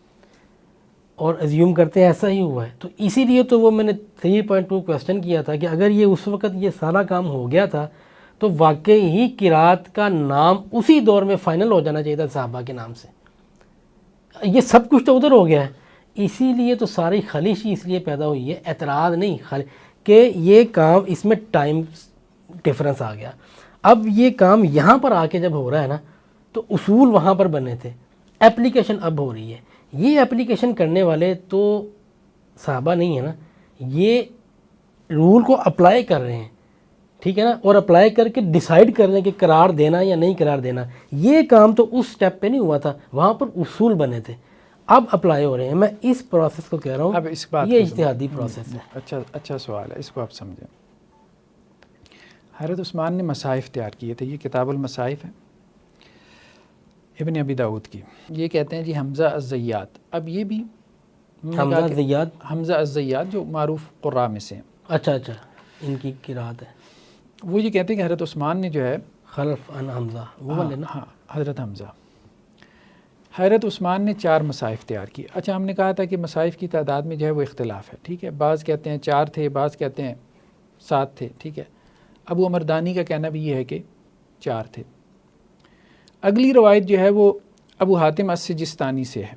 اور ایزیوم کرتے ہیں ایسا ہی ہوا ہے۔ تو اسی لیے تو وہ میں نے 3.2 کویسچن کیا تھا کہ اگر یہ اس وقت یہ سارا کام ہو گیا تھا تو واقعی ہی قرات کا نام اسی دور میں فائنل ہو جانا چاہیے تھا صحابہ کے نام سے۔ یہ سب کچھ تو ادھر ہو گیا ہے، اسی لیے تو ساری خلیش ہی اس لیے پیدا ہوئی ہے، اعتراض نہیں کہ یہ کام اس میں ٹائم ڈفرنس آ گیا۔ اب یہ کام یہاں پر آ کے جب ہو رہا ہے نا تو اصول وہاں پر بنے تھے، اپلیکیشن اب ہو رہی ہے۔ یہ اپلیکیشن کرنے والے تو صحابہ نہیں ہیں نا، یہ رول کو اپلائی کر رہے ہیں، ٹھیک ہے نا، اور اپلائی کر کے ڈیسائیڈ کر رہے ہیں کہ قرار دینا یا نہیں قرار دینا۔ یہ کام تو اس سٹیپ پہ نہیں ہوا تھا، وہاں پر اصول بنے تھے، اب اپلائی ہو رہے ہیں۔ میں اس پروسیس کو کہہ رہا ہوں، اب اس بات یہ اجتہادی پروسیس ہے۔ اچھا سوال ہے، اس کو آپ سمجھیں۔ حضرت عثمان نے مصاحف تیار کیے تھے، یہ کتاب المصاحف ہے ابن ابی داؤد کی، یہ کہتے ہیں جی حمزہ الزیات، اب یہ بھی حمزہ الزیات جو معروف قراء میں سے ہیں، اچھا ان کی قرات ہے، وہ یہ کہتے ہیں کہ حضرت عثمان نے جو ہے خلف ان حمزہ، وہ والے نا، ہاں حضرت حمزہ، حضرت عثمان نے 4 مصاحف تیار کیے۔ اچھا ہم نے کہا تھا کہ مصاحف کی تعداد میں جو ہے وہ اختلاف ہے، ٹھیک ہے، بعض کہتے ہیں 4 تھے، بعض کہتے ہیں 7 تھے، ٹھیک ہے۔ ابو عمر دانی کا کہنا بھی یہ ہے کہ 4 تھے۔ اگلی روایت جو ہے وہ ابو حاتم السجستانی سے ہے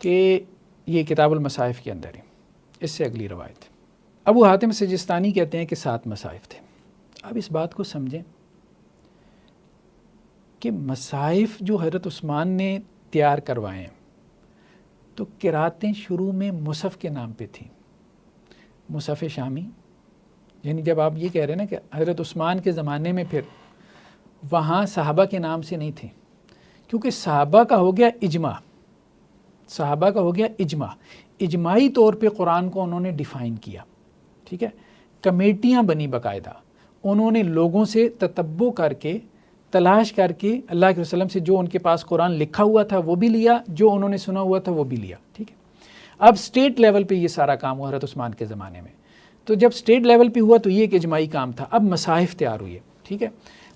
کہ یہ کتاب المصاحف کے اندر ہے، اس سے اگلی روایت۔ ابو حاتم السجستانی کہتے ہیں کہ 7 مصاحف تھے۔ اب اس بات کو سمجھیں کہ مصاحف جو حضرت عثمان نے تیار کروائے ہیں تو قراتیں شروع میں مصحف کے نام پہ تھیں، مصحف شامی، یعنی جب آپ یہ کہہ رہے ہیں نا کہ حضرت عثمان کے زمانے میں پھر وہاں صحابہ کے نام سے نہیں تھے، کیونکہ صحابہ کا ہو گیا اجماع، صحابہ کا ہو گیا اجماع، اجماعی طور پہ قرآن کو انہوں نے ڈیفائن کیا، ٹھیک ہے، کمیٹیاں بنی باقاعدہ، انہوں نے لوگوں سے تتبع کر کے تلاش کر کے اللہ کے وسلم سے جو ان کے پاس قرآن لکھا ہوا تھا وہ بھی لیا، جو انہوں نے سنا ہوا تھا وہ بھی لیا، ٹھیک ہے۔ اب اسٹیٹ لیول پہ یہ سارا کام ہوا حضرت عثمان کے زمانے میں، تو جب اسٹیٹ لیول پہ ہوا تو یہ ایک اجماعی کام تھا۔ اب مصاحف تیار ہوئی ہے، ٹھیک ہے،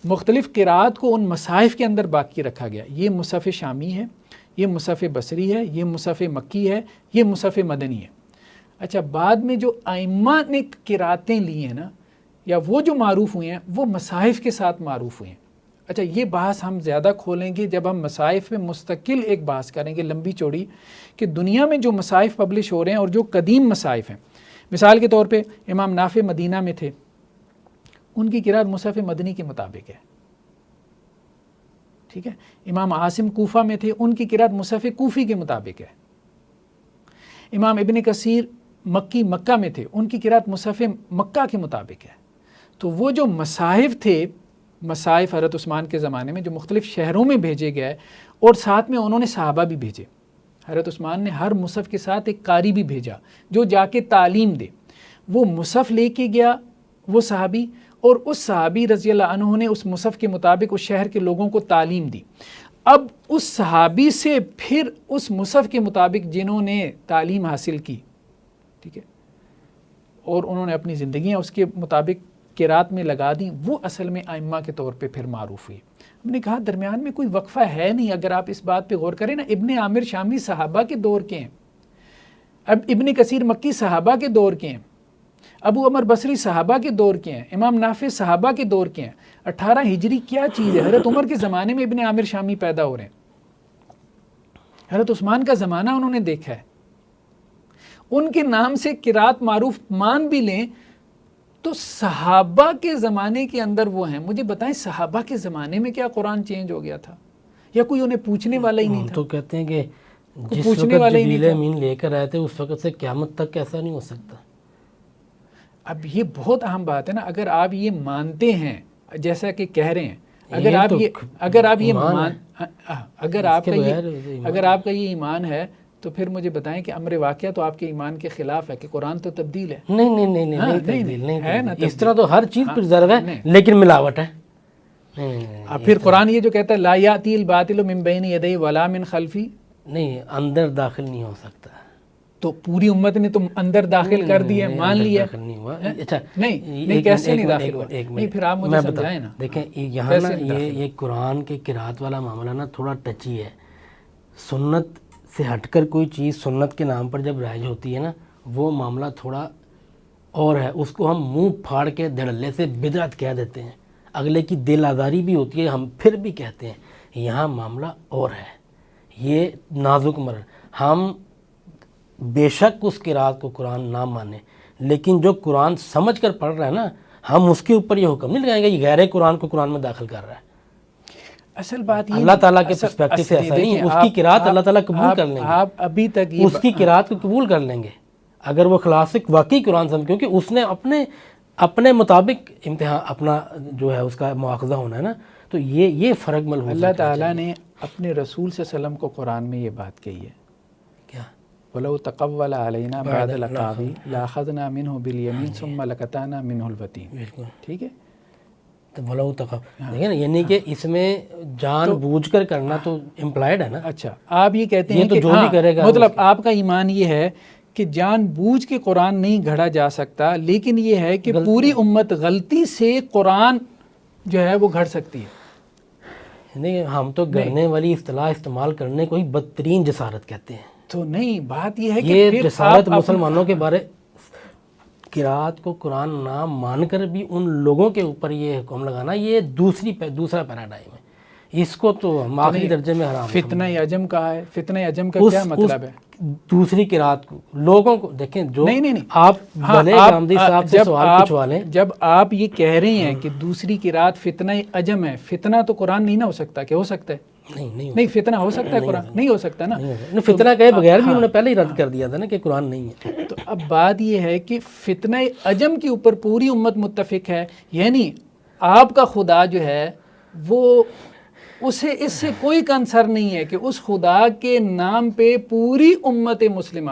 مختلف قرات کو ان مصاحف کے اندر باقی رکھا گیا، یہ مصحف شامی ہے، یہ مصحف بصری ہے، یہ مصحف مکی ہے، یہ مصحف مدنی ہے۔ اچھا بعد میں جو ائمہ نے قراتیں لی ہیں نا، یا وہ جو معروف ہوئے ہیں وہ مصاحف کے ساتھ معروف ہوئے ہیں۔ اچھا یہ بحث ہم زیادہ کھولیں گے جب ہم مصاحف میں مستقل ایک بحث کریں گے لمبی چوڑی، کہ دنیا میں جو مصاحف پبلش ہو رہے ہیں اور جو قدیم مصاحف ہیں، مثال کے طور پہ امام نافع مدینہ میں تھے، ان کی قرات مصحف مدنی کے مطابق ہے، ٹھیک ہے۔ امام عاصم کوفہ میں تھے، ان کی قرات مصحف کوفی کے مطابق ہے۔ امام ابن کثیر مکی مکہ میں تھے، ان کی قرات مصحف مکہ کے مطابق ہے۔ تو وہ جو مصاحف تھے، مصاحف حضرت عثمان کے زمانے میں جو مختلف شہروں میں بھیجے گئے، اور ساتھ میں انہوں نے صحابہ بھی بھیجے، حضرت عثمان نے ہر مصحف کے ساتھ ایک قاری بھی بھیجا جو جا کے تعلیم دے۔ وہ مصحف لے کے گیا وہ صحابی، اور اس صحابی رضی اللہ عنہ نے اس مصحف کے مطابق اس شہر کے لوگوں کو تعلیم دی۔ اب اس صحابی سے پھر اس مصحف کے مطابق جنہوں نے تعلیم حاصل کی، ٹھیک ہے، اور انہوں نے اپنی زندگیاں اس کے مطابق قرات میں لگا دیں، وہ اصل میں ائمہ کے طور پہ پھر معروف ہوئی۔ ہم نے کہا درمیان میں کوئی وقفہ ہے نہیں، اگر آپ اس بات پہ غور کریں نا، ابن عامر شامی صحابہ کے دور کے ہیں، اب ابن کثیر مکی صحابہ کے دور کے ہیں، ابو عمر بصری صحابہ کے دور کے ہیں، امام نافع صحابہ کے دور کے ہیں۔ 18 ہجری کیا چیز ہے؟ حضرت عمر کے زمانے میں ابن عامر شامی پیدا ہو رہے ہیں، حضرت عثمان کا زمانہ انہوں نے دیکھا ہے، ان کے نام سے قرات معروف مان بھی لیں تو صحابہ کے زمانے کے اندر وہ ہیں۔ مجھے بتائیں صحابہ کے زمانے میں کیا قرآن چینج ہو گیا تھا، یا کوئی انہیں پوچھنے والا ہی نہیں تھا؟ تو کہتے ہیں کہ جس پوچھنے وقت والا ہی نہیں جبریل تھا۔ امین لے کر آئے تھے اس وقت سے قیامت تک ایسا نہیں ہو سکتا۔ اب یہ بہت اہم بات ہے نا، اگر آپ یہ مانتے ہیں جیسا کہ کہہ رہے ہیں، اگر یہ آپ تو یہ اگر آپ یہ ایمان مان ہے۔ اگر اس آپ کے کا بغیر یہ ایمان اگر آپ کا یہ ایمان ہے تو پھر مجھے بتائیں کہ امر واقعہ تو آپ کے ایمان کے خلاف ہے کہ قرآن تو تبدیل ہے۔ نہیں نہیں نہیں نہیں ہاں، نہیں نہیں، تبدیل نہیں ہے نا تبدیل۔ اس تبدیل۔ طرح تو ہر چیز ہاں، پرزرو ہے نہیں۔ لیکن ملاوٹ ہے۔ نہیں نہیں نہیں اب پھر قرآن یہ جو کہتا ہے لا یاتی الباطل من بین یدی ولا من خلفی، نہیں، اندر داخل نہیں ہو سکتا۔ تو پوری امت نے تو اندر داخل کر دی ہے، نہیں، مان اندر لیا۔ داخل نہیں ہوا۔ اچھا نہیں کیسے نہیں داخل ہوا؟ نہیں پھر آپ مجھے سمجھائیں نا۔ دیکھیں یہاں نا یہ قرآن کے قرات والا معاملہ نا تھوڑا ٹچی ہے۔ سنت سے ہٹ کر کوئی چیز سنت کے نام پر جب رائج ہوتی ہے نا، وہ معاملہ تھوڑا اور ہے، اس کو ہم منہ پھاڑ کے دھڑلے سے بدعت کہہ دیتے ہیں، اگلے کی دل آزاری بھی ہوتی ہے، ہم پھر بھی کہتے ہیں۔ یہاں معاملہ اور ہے، یہ نازک مرحلہ۔ ہم بے شک اس قرات کو قرآن نہ مانیں، لیکن جو قرآن سمجھ کر پڑھ رہا ہے نا، ہم اس کے اوپر یہ حکم نہیں لگائیں گے یہ غیر قرآن کو قرآن میں داخل کر رہا ہے۔ اصل بات یہ اللہ تعالیٰ کے پرسپیکٹو سے ایسا نہیں، اس کی قرات اللہ تعالیٰ قبول کر لیں گے، آپ ابھی تک اس کی قرات کو قبول کر لیں گے اگر وہ کلاسک واقعی قرآن سمجھ، کیونکہ اس نے اپنے مطابق امتحان اپنا جو ہے اس کا مواخذہ ہونا ہے نا، تو یہ فرق ملحوظ اللہ تعالیٰ نے اپنے رسول صلی اللہ علیہ وسلم کو قرآن میں یہ بات کہی ہے، کیا وَلَوْ تَقَوَّلَ عَلَيْنَا بَعْدَ الْأَقَاوِيلِ لَأَخَذْنَا مِنْهُ بِالْيَمِينِ ثُمَّ لَقَطَعْنَا مِنْهُ الْوَتِينَ۔ بالکل ٹھیک ہے، تو بولو دیکھیں نا، یعنی کہ اس میں جان بوجھ کر کرنا تو امپلائڈ ہے نا۔ اچھا آپ یہ کہتے ہیں یہ تو کہ جو بھی کرے گا مطلب آپ کا ایمان یہ ہے کہ جان بوجھ کے قرآن نہیں گھڑا جا سکتا، لیکن یہ ہے کہ پوری امت غلطی سے قرآن جو ہے وہ گھڑ سکتی ہے۔ نہیں، ہم تو گھڑنے والی اصطلاح استعمال کرنے کو ہی بدترین جسارت کہتے ہیں۔ تو نہیں، بات یہ ہے کہ یہ پھر جسارت آپ مسلمانوں کے بارے قرات کو قرآن نہ مان کر بھی ان لوگوں کے اوپر یہ حکم لگانا، یہ دوسرا پیراڈائم ہے، اس کو تو ہم آخری درجے میں حرام فتنہ عجم کہا ہے، فتنہ عجم کا کیا مطلب ہے؟ دوسری قرات کو لوگوں کو دیکھیں، جو نہیں آپ بھلے گامدی صاحب سے سوال پوچھوا لیں، جب آپ یہ کہہ رہے ہیں کہ دوسری قرات فتنہ عجم ہے، فتنہ تو قرآن نہیں نہ ہو سکتا، کہ ہو سکتا ہے؟ نہیں فتنہ ہو سکتا ہے قرآن نہیں ہو سکتا نا۔ فتنہ کہے بغیر بھی انہوں نے پہلے ہی رد کر دیا تھا نا کہ قرآن نہیں ہے۔ تو اب بات یہ ہے کہ فتنہ عجم کے اوپر پوری امت متفق ہے، یعنی آپ کا خدا جو ہے وہ اسے اس سے کوئی کنسر نہیں ہے کہ اس خدا کے نام پہ پوری امت مسلمہ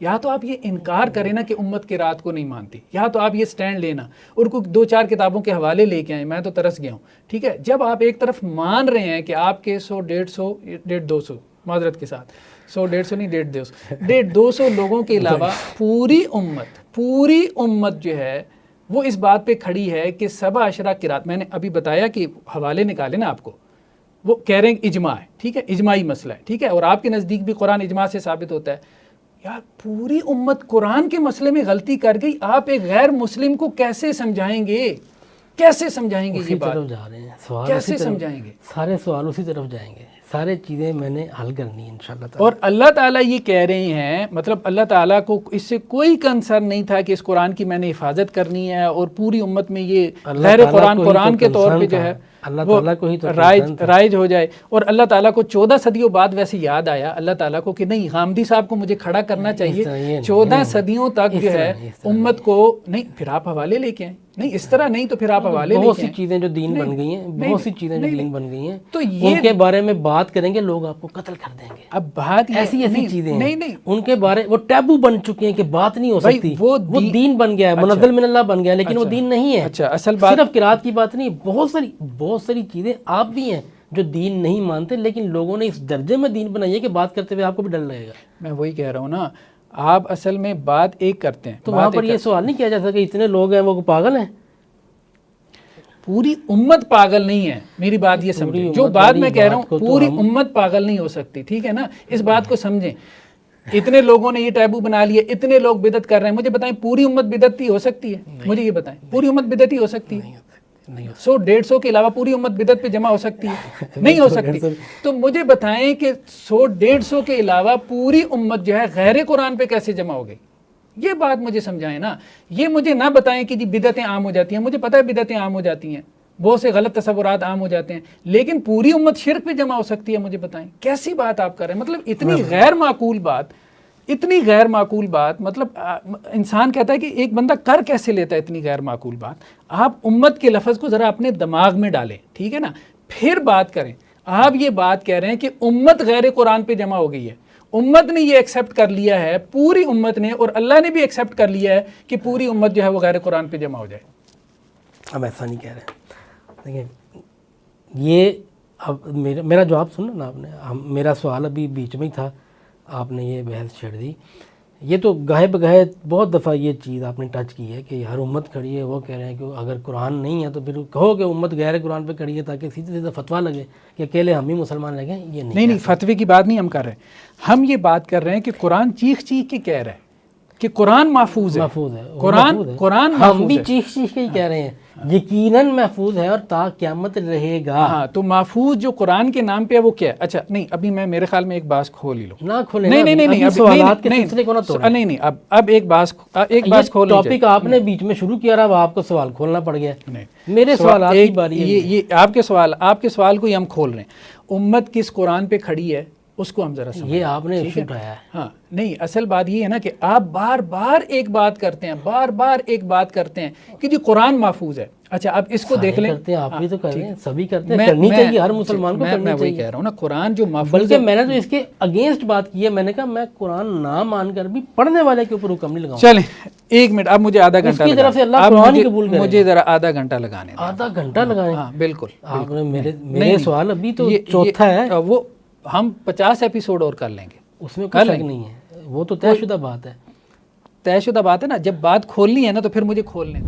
یا تو آپ یہ انکار کریں نا کہ امت کے رات کو نہیں مانتی، یا تو آپ یہ سٹینڈ لینا اور کوئی 2-4 کتابوں کے حوالے لے کے آئیں، میں تو ترس گیا ہوں، ٹھیک ہے۔ جب آپ ایک طرف مان رہے ہیں کہ آپ کے 100-150 معذرت کے ساتھ 100-150 نہیں 150 لوگوں کے علاوہ پوری امت جو ہے وہ اس بات پہ کھڑی ہے کہ 17 قرات، میں نے ابھی بتایا کہ حوالے نکالے نا آپ کو، وہ کہہ رہے ہیں اجماع ہے، ٹھیک ہے، اجماعی مسئلہ ہے، ٹھیک ہے، اور آپ کے نزدیک بھی قرآن اجماع سے ثابت ہوتا ہے۔ یار پوری امت قرآن کے مسئلے میں غلطی کر گئی، آپ ایک غیر مسلم کو کیسے سمجھائیں گے؟ یہ بات جا رہے ہیں سوال، کیسے سمجھائیں گے؟ سارے سوال اسی طرف جائیں گے، سارے چیزیں میں نے حل کرنی ہے انشاءاللہ تعالی۔ اور اللہ تعالیٰ یہ کہہ رہے ہیں، مطلب اللہ تعالیٰ کو اس سے کوئی کنسرن نہیں تھا کہ اس قرآن کی میں نے حفاظت کرنی ہے اور پوری امت میں یہ غیر قرآن کے طور پہ جو ہے اللہ وہ تعالیٰ کو ہی تو رائج ہو جائے. اور اللہ تعالیٰ کو 14 صدیوں بعد ویسے یاد آیا اللہ تعالیٰ کو کہ نہیں غامدی صاحب کو مجھے کھڑا کرنا چاہیے. 14 صدیوں تک جو ہے امت کو نہیں. پھر آپ حوالے لے کے آئیں. نہیں اس طرح نہیں تو پھر آپ حوالے لے کے بہت سی چیزیں جو دین بن گئی ہیں، بہت سی چیزیں جو دین بن گئی ہیں، تو ان کے بارے میں بات کریں گے لوگ آپ کو قتل کر دیں گے. اب بات ایسی ایسی چیزیں ہیں نہیں ان کے بارے وہ ٹیبو بن چکے ہیں کہ بات نہیں ہو سکتی. وہ دین بن گیا ہے، منزل من اللہ بن گیا، لیکن وہ دین نہیں ہے. اچھا اصل بات صرف قرات کی بات نہیں، بہت ساری چیزیں آپ بھی ہیں جو دین نہیں مانتے، لیکن لوگوں نے اس درجے میں دین بنائی ہے کہ بات کرتے ہوئے آپ کو بھی ڈر لگے گا. میں وہی کہہ رہا ہوں نا، آپ اصل میں بات ایک کرتے ہیں تو وہاں پر یہ سوال نہیں کیا جا سکتا کہ اتنے لوگ ہیں وہ پاگل ہیں. پوری امت پاگل نہیں ہے. میری بات یہ سمجھیں، جو بات میں کہہ رہا ہوں پوری امت پاگل نہیں ہو سکتی. ٹھیک ہے نا، اس بات کو سمجھیں. اتنے لوگوں نے یہ ٹیبو بنا لیا، اتنے لوگ بدعت کر رہے ہیں. مجھے بتائیں پوری امت بدعتی ہو سکتی ہے؟ مجھے یہ بتائیں پوری امت بدعتی ہو سکتی ہے؟ 100-150 کے علاوہ پوری امت بدعت پہ جمع ہو سکتی ہے؟ نہیں ہو سکتی. تو مجھے بتائیں کہ 100-150 کے علاوہ پوری امت جو ہے غیر قرآن پہ کیسے جمع ہو گئی؟ یہ بات مجھے سمجھائیں نا. یہ مجھے نہ بتائیں کہ جی بدعتیں عام ہو جاتی ہیں. مجھے پتہ ہے بدعتیں عام ہو جاتی ہیں، بہت سے غلط تصورات عام ہو جاتے ہیں، لیکن پوری امت شرک پہ جمع ہو سکتی ہے. مجھے بتائیں کیسی بات آپ کر رہے ہیں؟ مطلب اتنی غیر معقول بات، اتنی غیر معقول بات. مطلب انسان کہتا ہے کہ ایک بندہ کر کیسے لیتا ہے اتنی غیر معقول بات. آپ امت کے لفظ کو ذرا اپنے دماغ میں ڈالیں، ٹھیک ہے نا، پھر بات کریں. آپ یہ بات کہہ رہے ہیں کہ امت غیر قرآن پہ جمع ہو گئی ہے. امت نے یہ ایکسیپٹ کر لیا ہے، پوری امت نے، اور اللہ نے بھی ایکسیپٹ کر لیا ہے کہ پوری امت جو ہے وہ غیر قرآن پہ جمع ہو جائے. اب ایسا نہیں کہہ رہے. دیکھیں یہ اب میرا جواب سننا نا آپ نے. میرا سوال ابھی بیچ میں ہی تھا، آپ نے یہ بحث چھیڑ دی. یہ تو گاہے بگاہے بہت دفعہ یہ چیز آپ نے ٹچ کی ہے کہ ہر امت کھڑی ہے، وہ کہہ رہے ہیں کہ اگر قرآن نہیں ہے تو پھر کہو کہ امت غیر قرآن پہ کھڑی ہے تاکہ سیدھے سیدھا فتویٰ لگے کہ اکیلے ہم ہی مسلمان رہ گئے. یہ نہیں فتوے کی بات نہیں ہم کر رہے. ہم یہ بات کر رہے ہیں کہ قرآن چیخ چیخ کے کہہ رہا ہے کہ قرآن محفوظ ہے. قرآن ہم بھی چیخ چیخ کے ہی کہہ رہے ہیں یقیناً محفوظ ہے اور تا قیامت رہے گا. ہاں تو محفوظ جو قرآن کے نام پہ ہے وہ کیا ہے؟ اچھا نہیں ابھی میں میرے خیال میں ایک بات کھول ہی لوں. نہ کھولیں. نہیں سوالات کے سلسلے کو نہ توڑیں. نہیں اب ایک بات کھول. ٹاپک آپ نے بیچ میں شروع کیا رہا، آپ کو سوال کھولنا پڑ گیا. میرے سوالات کی باری ہے. یہ آپ کے سوال کو ہی ہم کھول رہے ہیں. امت کس قرآن پہ کھڑی ہے اس کو ہم ذرا سمجھیں. یہ آپ نے ایشو اٹھایا ہے. ہاں نہیں اصل بات یہ ہے نا کہ آپ بار بار ایک بات کرتے ہیں کہ جی قرآن محفوظ ہے. اچھا اب اس کو دیکھ لیں. آپ بھی تو کر رہے ہیں، سبھی کرتے ہیں، کرنی چاہیے ہر مسلمان کو کرنی چاہیے. میں وہی کہہ رہا ہوں نا قرآن جو محفوظ بلکہ میں نے تو اس کے اگینسٹ بات کی ہے. میں نے کہا میں قرآن نہ مان کر بھی پڑھنے والے کے اوپر حکم نہیں لگاؤں. چلیں ایک منٹ، اب مجھے آدھا گھنٹہ کی طرف سے اللہ قرآن ہی قبول کرے. مجھے ذرا آدھا گھنٹہ لگانے دیں. آدھا گھنٹہ لگائیں؟ ہاں بالکل. آپ نے میرے سوال ابھی تو چوتھا ہے. وہ ہم 50 ایپیسوڈ اور کر لیں گے، اس میں کوئی شک نہیں ہے. وہ تو طے شدہ بات ہے. طے شدہ بات ہے نا. جب بات کھولنی ہے نا تو پھر مجھے کھولنے